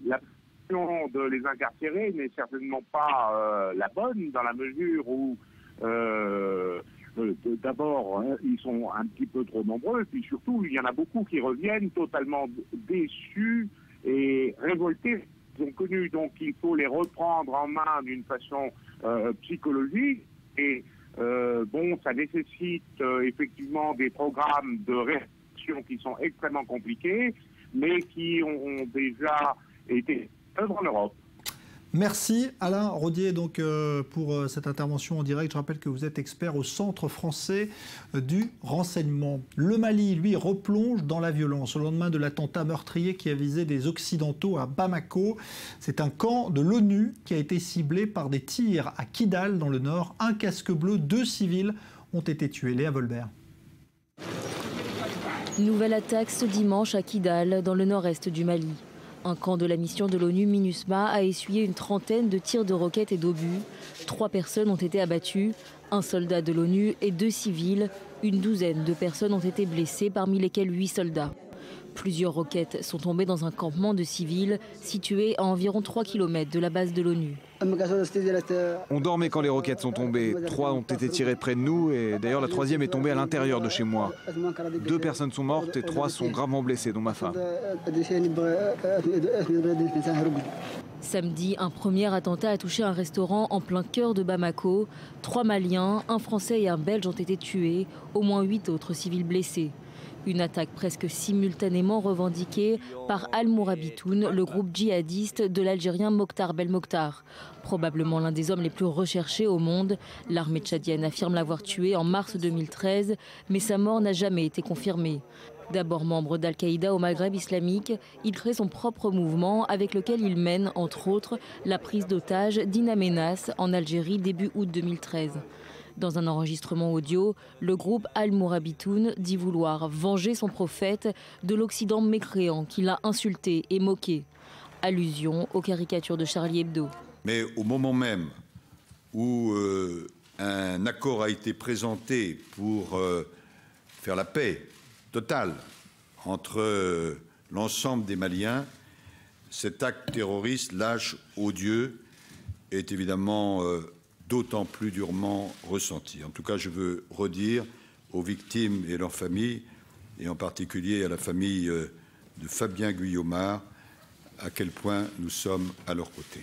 la position de les incarcérer n'est certainement pas la bonne, dans la mesure où d'abord ils sont un petit peu trop nombreux, puis surtout il y en a beaucoup qui reviennent totalement déçus et révoltés. Ils ont connu, donc il faut les reprendre en main d'une façon psychologique et bon, ça nécessite effectivement des programmes de réaction qui sont extrêmement compliqués, mais qui ont déjà été œuvre en Europe. Merci Alain Rodier donc, pour cette intervention en direct. Je rappelle que vous êtes expert au Centre français du renseignement. Le Mali, lui, replonge dans la violence au lendemain de l'attentat meurtrier qui a visé des Occidentaux à Bamako. C'est un camp de l'ONU qui a été ciblé par des tirs à Kidal dans le nord. Un casque bleu, 2 civils ont été tués. Léa Volbert. Nouvelle attaque ce dimanche à Kidal, dans le nord-est du Mali. Un camp de la mission de l'ONU MINUSMA a essuyé une trentaine de tirs de roquettes et d'obus. 3 personnes ont été abattues, un soldat de l'ONU et 2 civils. Une douzaine de personnes ont été blessées, parmi lesquelles 8 soldats. Plusieurs roquettes sont tombées dans un campement de civils situé à environ 3 km de la base de l'ONU. On dormait quand les roquettes sont tombées. 3 ont été tirées près de nous et d'ailleurs la 3e est tombée à l'intérieur de chez moi. 2 personnes sont mortes et 3 sont gravement blessées, dont ma femme. Samedi, un premier attentat a touché un restaurant en plein cœur de Bamako. 3 Maliens, un Français et un Belge ont été tués, au moins 8 autres civils blessés. Une attaque presque simultanément revendiquée par Al-Mourabitoun, le groupe djihadiste de l'Algérien Mokhtar Belmokhtar. Probablement l'un des hommes les plus recherchés au monde, l'armée tchadienne affirme l'avoir tué en mars 2013, mais sa mort n'a jamais été confirmée. D'abord membre d'Al-Qaïda au Maghreb islamique, il crée son propre mouvement avec lequel il mène, entre autres, la prise d'otage d'In Amenas en Algérie début août 2013. Dans un enregistrement audio, le groupe Al-Mourabitoun dit vouloir venger son prophète de l'Occident mécréant qui l'a insulté et moqué. Allusion aux caricatures de Charlie Hebdo. Mais au moment même où un accord a été présenté pour faire la paix totale entre l'ensemble des Maliens, cet acte terroriste lâche odieux est évidemment d'autant plus durement ressenti. En tout cas, je veux redire aux victimes et leurs familles, et en particulier à la famille de Fabien Guillaumard, à quel point nous sommes à leur côté.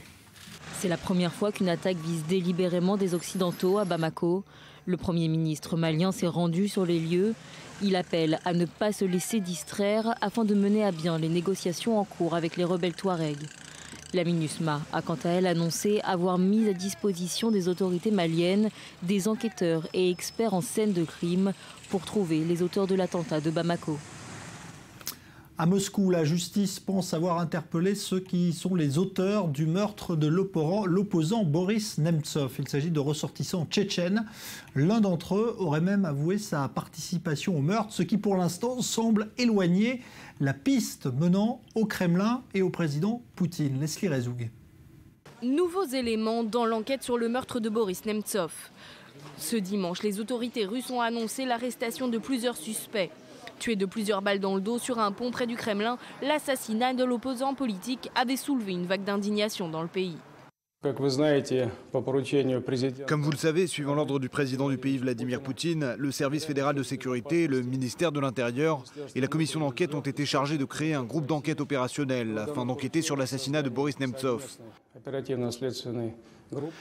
C'est la première fois qu'une attaque vise délibérément des Occidentaux à Bamako. Le Premier ministre malien s'est rendu sur les lieux. Il appelle à ne pas se laisser distraire afin de mener à bien les négociations en cours avec les rebelles Touaregs. La MINUSMA a quant à elle annoncé avoir mis à disposition des autorités maliennes des enquêteurs et experts en scène de crime pour trouver les auteurs de l'attentat de Bamako. À Moscou, la justice pense avoir interpellé ceux qui sont les auteurs du meurtre de l'opposant Boris Nemtsov. Il s'agit de ressortissants tchétchènes. L'un d'entre eux aurait même avoué sa participation au meurtre, ce qui pour l'instant semble éloigner la piste menant au Kremlin et au président Poutine. Leslie Rezoug. Nouveaux éléments dans l'enquête sur le meurtre de Boris Nemtsov. Ce dimanche, les autorités russes ont annoncé l'arrestation de plusieurs suspects. Tué de plusieurs balles dans le dos sur un pont près du Kremlin, l'assassinat de l'opposant politique avait soulevé une vague d'indignation dans le pays. Comme vous le savez, suivant l'ordre du président du pays Vladimir Poutine, le service fédéral de sécurité, le ministère de l'Intérieur et la commission d'enquête ont été chargés de créer un groupe d'enquête opérationnel afin d'enquêter sur l'assassinat de Boris Nemtsov.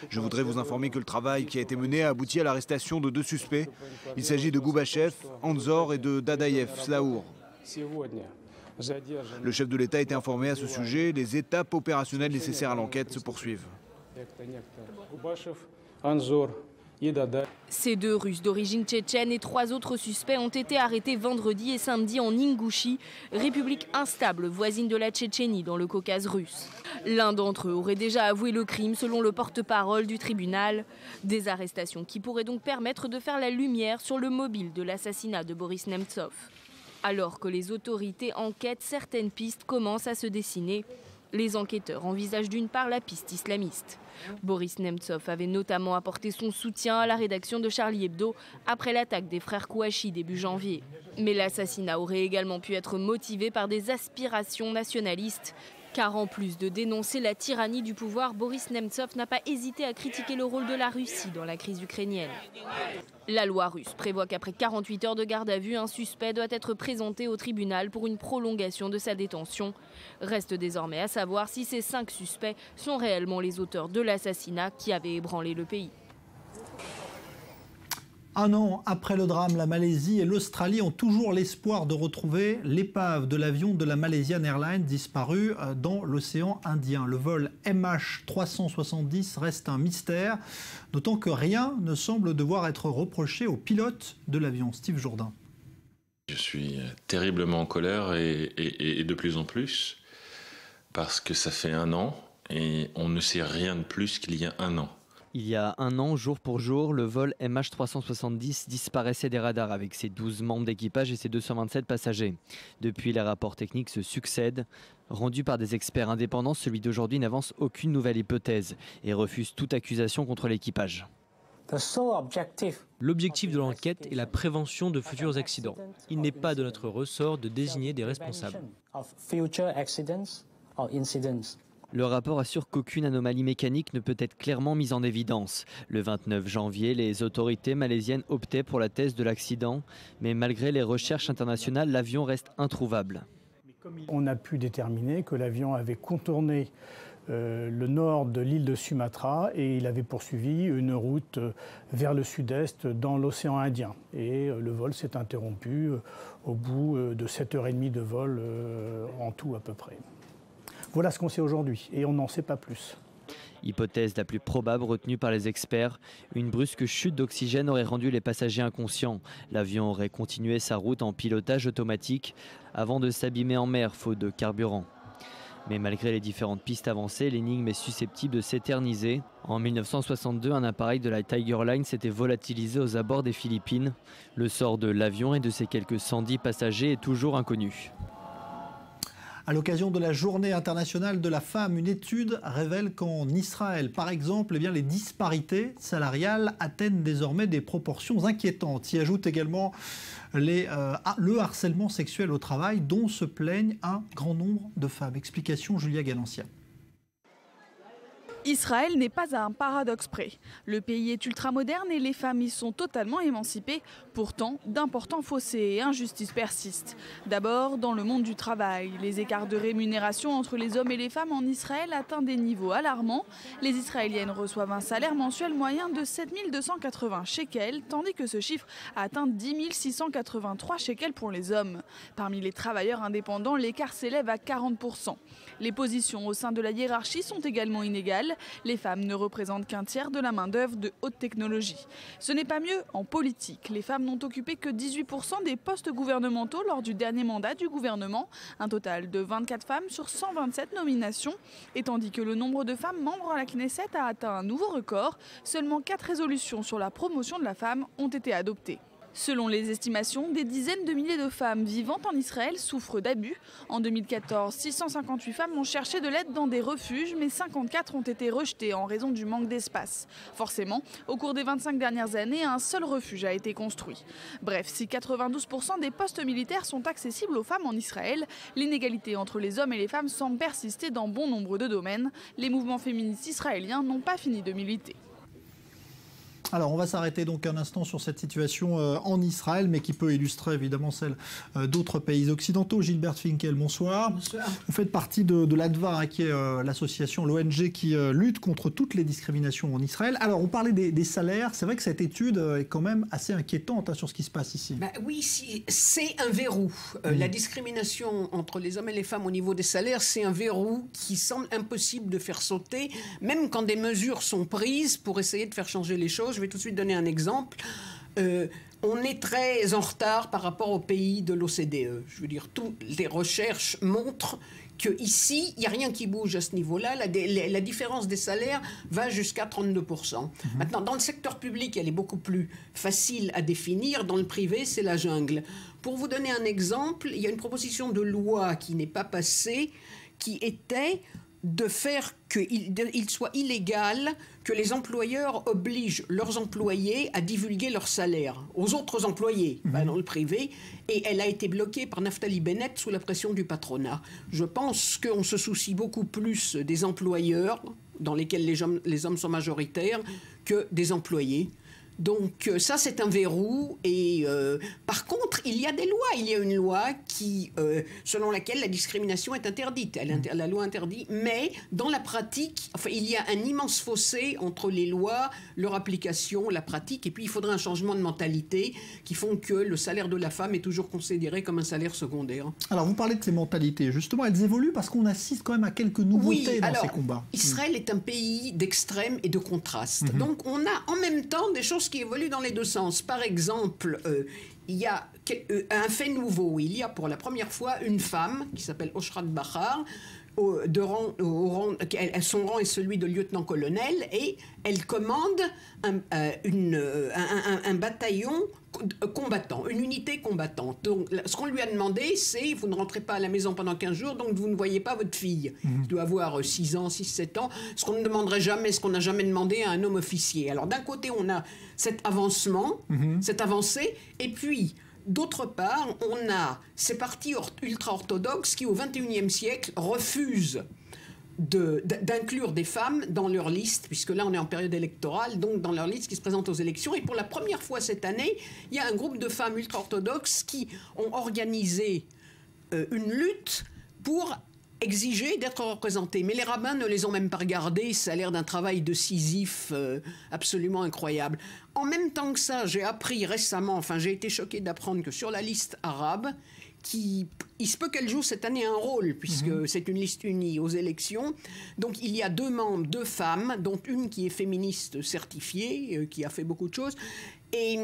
Je voudrais vous informer que le travail qui a été mené a abouti à l'arrestation de 2 suspects. Il s'agit de Goubachev, Anzor et de Dadaïev, Slaour. Le chef de l'État a été informé à ce sujet. Les étapes opérationnelles nécessaires à l'enquête se poursuivent. Ces 2 Russes d'origine tchétchène et 3 autres suspects ont été arrêtés vendredi et samedi en Ingouchie, république instable voisine de la Tchétchénie dans le Caucase russe. L'un d'entre eux aurait déjà avoué le crime selon le porte-parole du tribunal. Des arrestations qui pourraient donc permettre de faire la lumière sur le mobile de l'assassinat de Boris Nemtsov. Alors que les autorités enquêtent, certaines pistes commencent à se dessiner. Les enquêteurs envisagent d'une part la piste islamiste. Boris Nemtsov avait notamment apporté son soutien à la rédaction de Charlie Hebdo après l'attaque des frères Kouachi début janvier. Mais l'assassinat aurait également pu être motivé par des aspirations nationalistes. Car en plus de dénoncer la tyrannie du pouvoir, Boris Nemtsov n'a pas hésité à critiquer le rôle de la Russie dans la crise ukrainienne. La loi russe prévoit qu'après 48 heures de garde à vue, un suspect doit être présenté au tribunal pour une prolongation de sa détention. Reste désormais à savoir si ces 5 suspects sont réellement les auteurs de l'assassinat qui avait ébranlé le pays. Un an après le drame, la Malaisie et l'Australie ont toujours l'espoir de retrouver l'épave de l'avion de la Malaysian Airlines disparu dans l'océan Indien. Le vol MH370 reste un mystère, d'autant que rien ne semble devoir être reproché au pilote de l'avion, Steve Jourdain. Je suis terriblement en colère et de plus en plus, parce que ça fait un an et on ne sait rien de plus qu'il y a un an. Il y a un an, jour pour jour, le vol MH370 disparaissait des radars avec ses 12 membres d'équipage et ses 227 passagers. Depuis, les rapports techniques se succèdent. Rendus par des experts indépendants, celui d'aujourd'hui n'avance aucune nouvelle hypothèse et refuse toute accusation contre l'équipage. L'objectif de l'enquête est la prévention de futurs accidents. Il n'est pas de notre ressort de désigner des responsables. Le rapport assure qu'aucune anomalie mécanique ne peut être clairement mise en évidence. Le 29 janvier, les autorités malaisiennes optaient pour la thèse de l'accident, mais malgré les recherches internationales, l'avion reste introuvable. On a pu déterminer que l'avion avait contourné le nord de l'île de Sumatra et il avait poursuivi une route vers le sud-est dans l'océan Indien. Et le vol s'est interrompu au bout de 7h30 de vol en tout à peu près. Voilà ce qu'on sait aujourd'hui et on n'en sait pas plus. Hypothèse la plus probable retenue par les experts, une brusque chute d'oxygène aurait rendu les passagers inconscients. L'avion aurait continué sa route en pilotage automatique avant de s'abîmer en mer faute de carburant. Mais malgré les différentes pistes avancées, l'énigme est susceptible de s'éterniser. En 1962, un appareil de la Tiger Line s'était volatilisé aux abords des Philippines. Le sort de l'avion et de ses quelques 110 passagers est toujours inconnu. À l'occasion de la Journée internationale de la femme, une étude révèle qu'en Israël, par exemple, les disparités salariales atteignent désormais des proportions inquiétantes. Y ajoute également le harcèlement sexuel au travail, dont se plaignent un grand nombre de femmes. Explication Julia Galancia. Israël n'est pas à un paradoxe près. Le pays est ultramoderne et les femmes y sont totalement émancipées. Pourtant, d'importants fossés et injustices persistent. D'abord, dans le monde du travail, les écarts de rémunération entre les hommes et les femmes en Israël atteignent des niveaux alarmants. Les Israéliennes reçoivent un salaire mensuel moyen de 7 280 shekels, tandis que ce chiffre atteint 10 683 shekels pour les hommes. Parmi les travailleurs indépendants, l'écart s'élève à 40%. Les positions au sein de la hiérarchie sont également inégales. Les femmes ne représentent qu'un tiers de la main-d'œuvre de haute technologie. Ce n'est pas mieux en politique. Les femmes n'ont occupé que 18% des postes gouvernementaux lors du dernier mandat du gouvernement, un total de 24 femmes sur 127 nominations. Et tandis que le nombre de femmes membres à la Knesset a atteint un nouveau record, seulement 4 résolutions sur la promotion de la femme ont été adoptées. Selon les estimations, des dizaines de milliers de femmes vivant en Israël souffrent d'abus. En 2014, 658 femmes ont cherché de l'aide dans des refuges, mais 54 ont été rejetées en raison du manque d'espace. Forcément, au cours des 25 dernières années, un seul refuge a été construit. Bref, si 92% des postes militaires sont accessibles aux femmes en Israël, l'inégalité entre les hommes et les femmes semble persister dans bon nombre de domaines. Les mouvements féministes israéliens n'ont pas fini de militer. Alors on va s'arrêter donc un instant sur cette situation en Israël, mais qui peut illustrer évidemment celle d'autres pays occidentaux. Gilberte Finkel, bonsoir. Bonsoir. Vous faites partie de l'ADVA, qui est l'association, l'ONG qui lutte contre toutes les discriminations en Israël. Alors on parlait des salaires, c'est vrai que cette étude est quand même assez inquiétante sur ce qui se passe ici. Oui, c'est un verrou. La discrimination entre les hommes et les femmes au niveau des salaires, c'est un verrou qui semble impossible de faire sauter, même quand des mesures sont prises pour essayer de faire changer les choses. Je vais tout de suite donner un exemple. On est très en retard par rapport aux pays de l'OCDE. Je veux dire, toutes les recherches montrent qu'ici, il n'y a rien qui bouge à ce niveau-là. La différence des salaires va jusqu'à 32%. Maintenant, dans le secteur public, elle est beaucoup plus facile à définir. Dans le privé, c'est la jungle. Pour vous donner un exemple, il y a une proposition de loi qui n'est pas passée, qui était de faire qu'il soit illégal que les employeurs obligent leurs employés à divulguer leur salaire aux autres employés dans le privé, et elle a été bloquée par Naftali Bennett sous la pression du patronat. Je pense qu'on se soucie beaucoup plus des employeurs, dans lesquels les hommes sont majoritaires, que des employés. Donc ça, c'est un verrou. Et par contre, il y a des lois. Il y a une loi qui, selon laquelle la discrimination est interdite. La loi interdit. Mais dans la pratique, enfin, il y a un immense fossé entre les lois, leur application, la pratique. Et puis, il faudrait un changement de mentalité qui font que le salaire de la femme est toujours considéré comme un salaire secondaire. Alors, vous parlez de ces mentalités. Justement, elles évoluent parce qu'on assiste quand même à quelques nouveautés dans ces combats. Israël est un pays d'extrême et de contraste. Donc, on a en même temps des choses qui évoluent dans les deux sens. Par exemple, il y a un fait nouveau. Il y a pour la première fois une femme qui s'appelle Oshrat Bahar. Son rang est celui de lieutenant-colonel et elle commande un bataillon combattant, une unité combattante. Donc, ce qu'on lui a demandé, c'est vous ne rentrez pas à la maison pendant 15 jours, donc vous ne voyez pas votre fille. Elle doit avoir 6 ans, 6-7 ans, ce qu'on ne demanderait jamais, ce qu'on n'a jamais demandé à un homme officier. Alors d'un côté, on a cet avancement, cette avancée, et puis d'autre part, on a ces partis ultra-orthodoxes qui, au XXIe siècle, refusent d'inclure des femmes dans leur liste, puisque là on est en période électorale, donc dans leur liste qui se présentent aux élections. Et pour la première fois cette année, il y a un groupe de femmes ultra-orthodoxes qui ont organisé une lutte pour exiger d'être représentées. Mais les rabbins ne les ont même pas regardées, ça a l'air d'un travail de Sisyphe absolument incroyable. En même temps que ça, j'ai appris récemment, enfin j'ai été choqué d'apprendre que sur la liste arabe, il se peut qu'elle joue cette année un rôle, puisque c'est une liste unie aux élections. Donc il y a 2 membres, 2 femmes, dont une qui est féministe certifiée, qui a fait beaucoup de choses. Et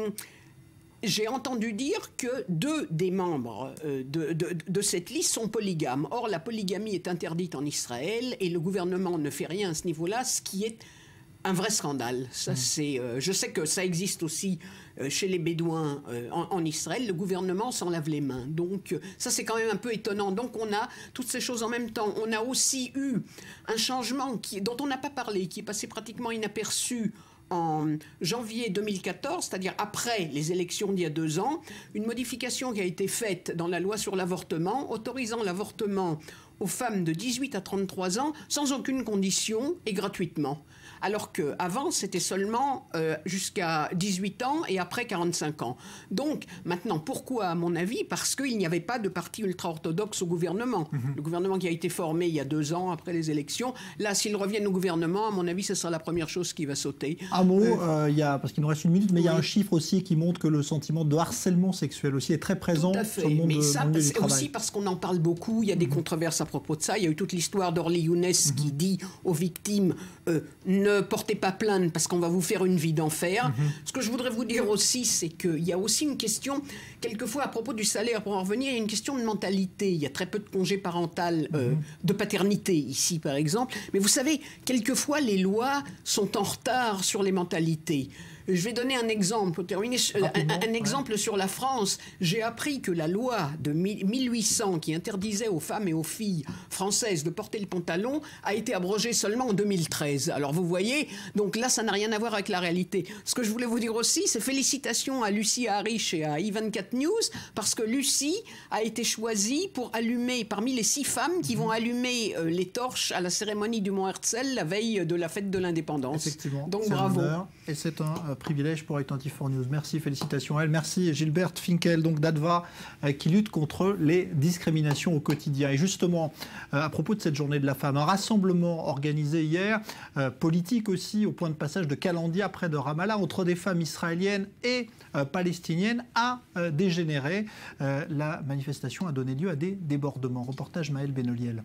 j'ai entendu dire que 2 des membres de cette liste sont polygames. Or, la polygamie est interdite en Israël et le gouvernement ne fait rien à ce niveau-là, ce qui est un vrai scandale. Ça, je sais que ça existe aussi chez les Bédouins en Israël. Le gouvernement s'en lave les mains. Donc ça, c'est quand même un peu étonnant. Donc on a toutes ces choses en même temps. On a aussi eu un changement dont on n'a pas parlé, qui est passé pratiquement inaperçu en janvier 2014, c'est-à-dire après les élections d'il y a 2 ans, une modification qui a été faite dans la loi sur l'avortement, autorisant l'avortement aux femmes de 18 à 33 ans sans aucune condition et gratuitement. Alors qu'avant, c'était seulement jusqu'à 18 ans et après 45 ans. Donc, maintenant, pourquoi, à mon avis? Parce qu'il n'y avait pas de parti ultra-orthodoxe au gouvernement. Le gouvernement qui a été formé il y a 2 ans après les élections. Là, s'ils reviennent au gouvernement, à mon avis, ce sera la première chose qui va sauter. Un mot, parce qu'il nous reste 1 minute, mais il y a un chiffre aussi qui montre que le sentiment de harcèlement sexuel aussi est très présent sur le monde du travail. Mais ça, c'est aussi parce qu'on en parle beaucoup. Il y a des controverses à propos de ça. Il y a eu toute l'histoire d'Orly Younes qui dit aux victimes ne portez pas plainte parce qu'on va vous faire une vie d'enfer. Ce que je voudrais vous dire aussi, c'est qu'il y a aussi une question, quelquefois à propos du salaire, pour en revenir, il y a une question de mentalité. Il y a très peu de congés parental, de paternité ici par exemple. Mais vous savez, quelquefois les lois sont en retard sur les mentalités. Je vais donner un exemple, pour terminer, un exemple sur la France. J'ai appris que la loi de 1800 qui interdisait aux femmes et aux filles françaises de porter le pantalon a été abrogée seulement en 2013. Alors vous voyez, donc là ça n'a rien à voir avec la réalité. Ce que je voulais vous dire aussi, c'est félicitations à Lucie Harish et à i24 News, parce que Lucie a été choisie pour allumer, parmi les 6 femmes qui vont allumer les torches à la cérémonie du Mont Herzl la veille de la fête de l'indépendance. Effectivement, donc bravo. Et c'est un privilège pour i24 News. Merci, félicitations à elle. Merci Gilberte Finkel, donc d'Adva, qui lutte contre les discriminations au quotidien. Et justement, à propos de cette journée de la femme, un rassemblement organisé hier, politique aussi, au point de passage de Kalandia, près de Ramallah, entre des femmes israéliennes et palestiniennes, a dégénéré. La manifestation a donné lieu à des débordements. Reportage Maël Benoliel.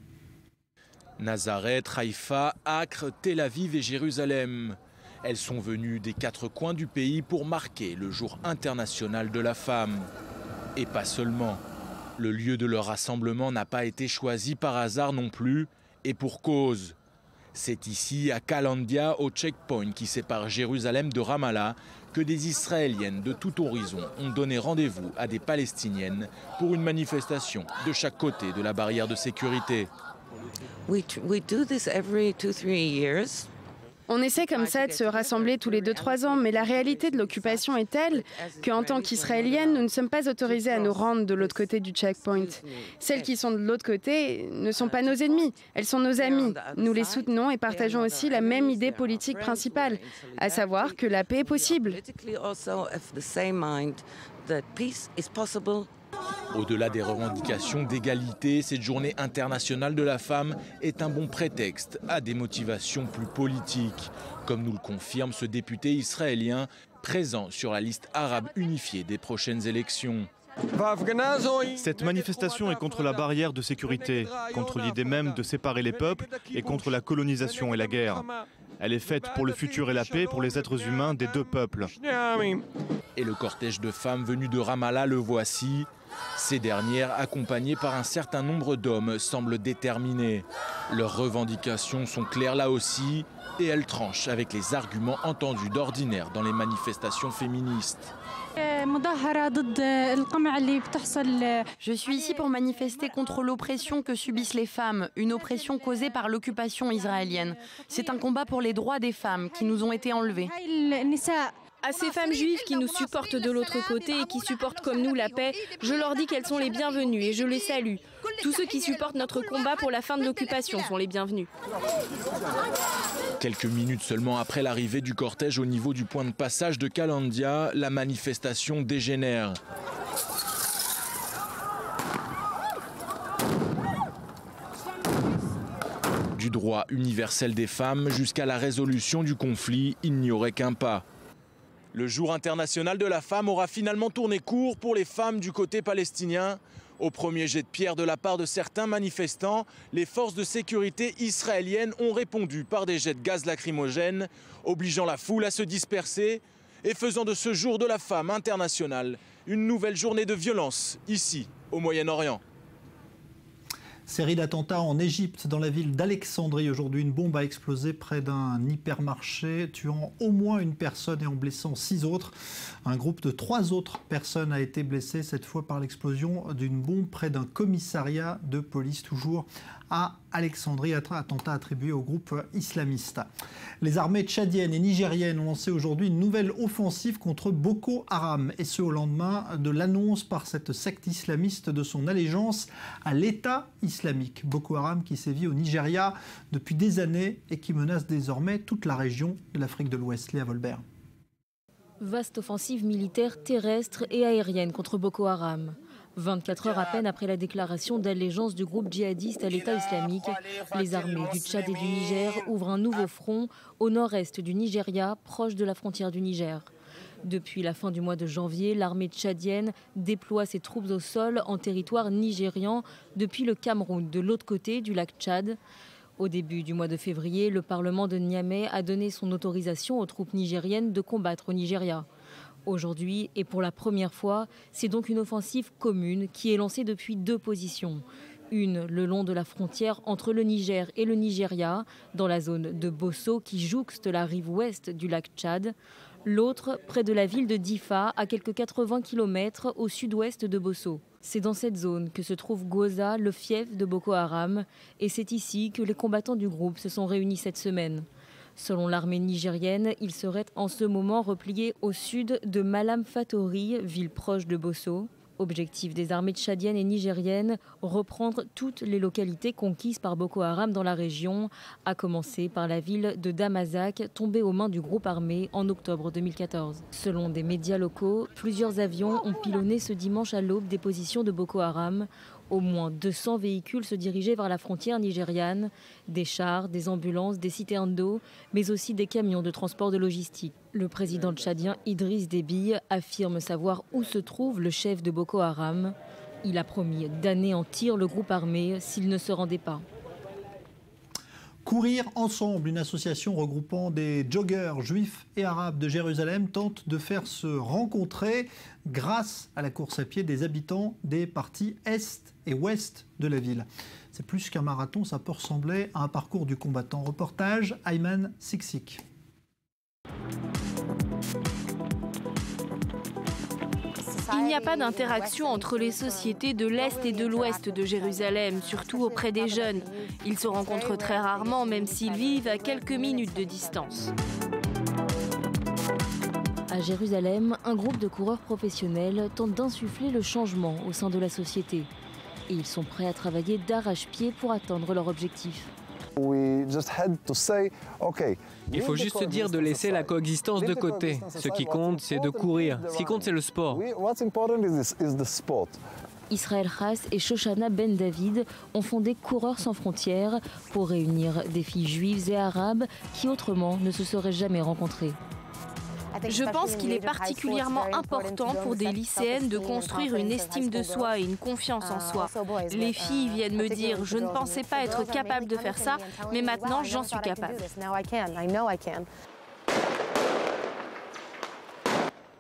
Nazareth, Haïfa, Acre, Tel Aviv et Jérusalem. Elles sont venues des 4 coins du pays pour marquer le jour international de la femme. Et pas seulement. Le lieu de leur rassemblement n'a pas été choisi par hasard non plus, et pour cause. C'est ici, à Kalandia, au checkpoint qui sépare Jérusalem de Ramallah, que des Israéliennes de tout horizon ont donné rendez-vous à des Palestiniennes pour une manifestation de chaque côté de la barrière de sécurité. We do this every 2-3 years. On essaie comme ça de se rassembler tous les 2-3 ans, mais la réalité de l'occupation est telle qu'en tant qu'Israéliennes, nous ne sommes pas autorisés à nous rendre de l'autre côté du checkpoint. Celles qui sont de l'autre côté ne sont pas nos ennemis, elles sont nos amies. Nous les soutenons et partageons aussi la même idée politique principale, à savoir que la paix est possible. Au-delà des revendications d'égalité, cette journée internationale de la femme est un bon prétexte à des motivations plus politiques, comme nous le confirme ce député israélien présent sur la liste arabe unifiée des prochaines élections. Cette manifestation est contre la barrière de sécurité, contre l'idée même de séparer les peuples et contre la colonisation et la guerre. Elle est faite pour le futur et la paix pour les êtres humains des deux peuples. Et le cortège de femmes venues de Ramallah le voici. Ces dernières, accompagnées par un certain nombre d'hommes, semblent déterminées. Leurs revendications sont claires là aussi et elles tranchent avec les arguments entendus d'ordinaire dans les manifestations féministes. Je suis ici pour manifester contre l'oppression que subissent les femmes, une oppression causée par l'occupation israélienne. C'est un combat pour les droits des femmes qui nous ont été enlevés. À ces femmes juives qui nous supportent de l'autre côté et qui supportent comme nous la paix, je leur dis qu'elles sont les bienvenues et je les salue. Tous ceux qui supportent notre combat pour la fin de l'occupation sont les bienvenus. Quelques minutes seulement après l'arrivée du cortège au niveau du point de passage de Kalandia, la manifestation dégénère. Du droit universel des femmes jusqu'à la résolution du conflit, il n'y aurait qu'un pas. Le jour international de la femme aura finalement tourné court pour les femmes du côté palestinien. Au premier jet de pierre de la part de certains manifestants, les forces de sécurité israéliennes ont répondu par des jets de gaz lacrymogènes, obligeant la foule à se disperser et faisant de ce jour de la femme internationale une nouvelle journée de violence ici, au Moyen-Orient. Série d'attentats en Égypte, dans la ville d'Alexandrie. Aujourd'hui, une bombe a explosé près d'un hypermarché, tuant au moins une personne et en blessant 6 autres. Un groupe de 3 autres personnes a été blessé, cette fois par l'explosion d'une bombe près d'un commissariat de police, toujours à Alexandrie, attentat attribué au groupe islamiste. Les armées tchadiennes et nigériennes ont lancé aujourd'hui une nouvelle offensive contre Boko Haram, et ce au lendemain de l'annonce par cette secte islamiste de son allégeance à l'État islamique. Boko Haram qui sévit au Nigeria depuis des années et qui menace désormais toute la région de l'Afrique de l'Ouest. Léa Volbert. Vaste offensive militaire terrestre et aérienne contre Boko Haram. 24 heures à peine après la déclaration d'allégeance du groupe djihadiste à l'État islamique, les armées du Tchad et du Niger ouvrent un nouveau front au nord-est du Nigeria, proche de la frontière du Niger. Depuis la fin du mois de janvier, l'armée tchadienne déploie ses troupes au sol en territoire nigérian depuis le Cameroun, de l'autre côté du lac Tchad. Au début du mois de février, le Parlement de Niamey a donné son autorisation aux troupes nigériennes de combattre au Nigeria. Aujourd'hui, et pour la première fois, c'est donc une offensive commune qui est lancée depuis 2 positions. Une le long de la frontière entre le Niger et le Nigeria, dans la zone de Bosso qui jouxte la rive ouest du lac Tchad. L'autre près de la ville de Difa, à quelques 80 km au sud-ouest de Bosso. C'est dans cette zone que se trouve Goza, le fief de Boko Haram, et c'est ici que les combattants du groupe se sont réunis cette semaine. Selon l'armée nigérienne, il serait en ce moment replié au sud de Malam Fatori, ville proche de Bosso. Objectif des armées tchadiennes et nigériennes, reprendre toutes les localités conquises par Boko Haram dans la région, à commencer par la ville de Damazak, tombée aux mains du groupe armé en octobre 2014. Selon des médias locaux, plusieurs avions ont pilonné ce dimanche à l'aube des positions de Boko Haram. Au moins 200 véhicules se dirigeaient vers la frontière nigériane, des chars, des ambulances, des citernes d'eau, mais aussi des camions de transport de logistique. Le président tchadien Idriss Déby affirme savoir où se trouve le chef de Boko Haram. Il a promis d'anéantir le groupe armé s'il ne se rendait pas. Courir ensemble, une association regroupant des joggeurs juifs et arabes de Jérusalem tente de faire se rencontrer grâce à la course à pied des habitants des parties est et ouest de la ville. C'est plus qu'un marathon, ça peut ressembler à un parcours du combattant. Reportage Ayman Siksik. Il n'y a pas d'interaction entre les sociétés de l'Est et de l'Ouest de Jérusalem, surtout auprès des jeunes. Ils se rencontrent très rarement, même s'ils vivent à quelques minutes de distance. À Jérusalem, un groupe de coureurs professionnels tente d'insuffler le changement au sein de la société. Et ils sont prêts à travailler d'arrache-pied pour atteindre leur objectif. Il faut juste dire de laisser la coexistence de côté. Ce qui compte, c'est de courir. Ce qui compte, c'est le sport. Israël Haas et Shoshana Ben David ont fondé Coureurs sans frontières pour réunir des filles juives et arabes qui autrement ne se seraient jamais rencontrées. Je pense qu'il est particulièrement important pour des lycéennes de construire une estime de soi et une confiance en soi. Les filles viennent me dire « je ne pensais pas être capable de faire ça, mais maintenant j'en suis capable ».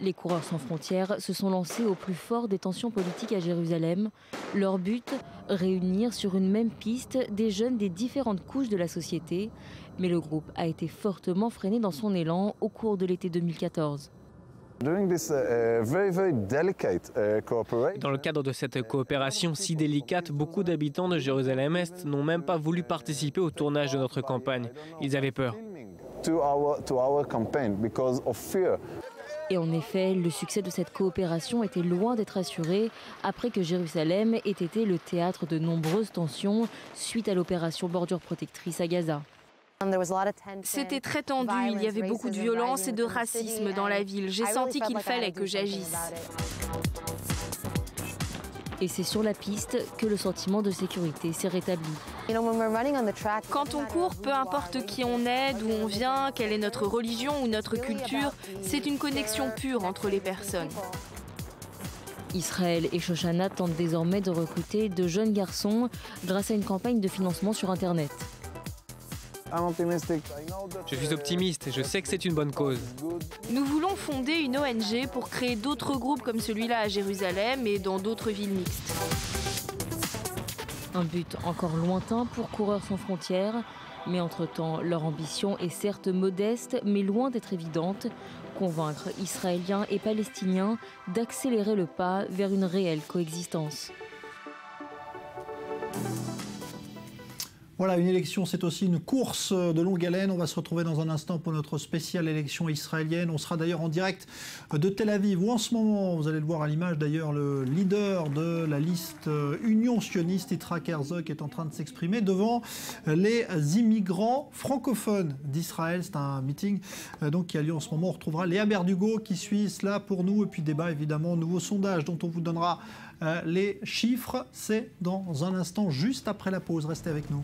Les Coureurs sans frontières se sont lancés au plus fort des tensions politiques à Jérusalem. Leur but, réunir sur une même piste des jeunes des différentes couches de la société. Mais le groupe a été fortement freiné dans son élan au cours de l'été 2014. Dans le cadre de cette coopération si délicate, beaucoup d'habitants de Jérusalem-Est n'ont même pas voulu participer au tournage de notre campagne. Ils avaient peur. Et en effet, le succès de cette coopération était loin d'être assuré après que Jérusalem ait été le théâtre de nombreuses tensions suite à l'opération Bordure Protectrice à Gaza. C'était très tendu, il y avait beaucoup de violence et de racisme dans la ville. J'ai senti qu'il fallait que j'agisse. Et c'est sur la piste que le sentiment de sécurité s'est rétabli. Quand on court, peu importe qui on est, d'où on vient, quelle est notre religion ou notre culture, c'est une connexion pure entre les personnes. Israël et Shoshana tentent désormais de recruter de jeunes garçons grâce à une campagne de financement sur Internet. Je suis optimiste, je sais que c'est une bonne cause. Nous voulons fonder une ONG pour créer d'autres groupes comme celui-là à Jérusalem et dans d'autres villes mixtes. Un but encore lointain pour Coureurs sans frontières, mais entre-temps, leur ambition est certes modeste, mais loin d'être évidente. Convaincre Israéliens et Palestiniens d'accélérer le pas vers une réelle coexistence. Voilà, une élection, c'est aussi une course de longue haleine. On va se retrouver dans un instant pour notre spéciale élection israélienne. On sera d'ailleurs en direct de Tel Aviv, où en ce moment, vous allez le voir à l'image d'ailleurs, le leader de la liste Union sioniste, Yitzhak Herzog, est en train de s'exprimer devant les immigrants francophones d'Israël. C'est un meeting donc, qui a lieu en ce moment. On retrouvera Léa Berdugo qui suit cela pour nous. Et puis débat évidemment, nouveau sondage dont on vous donnera les chiffres. C'est dans un instant, juste après la pause. Restez avec nous.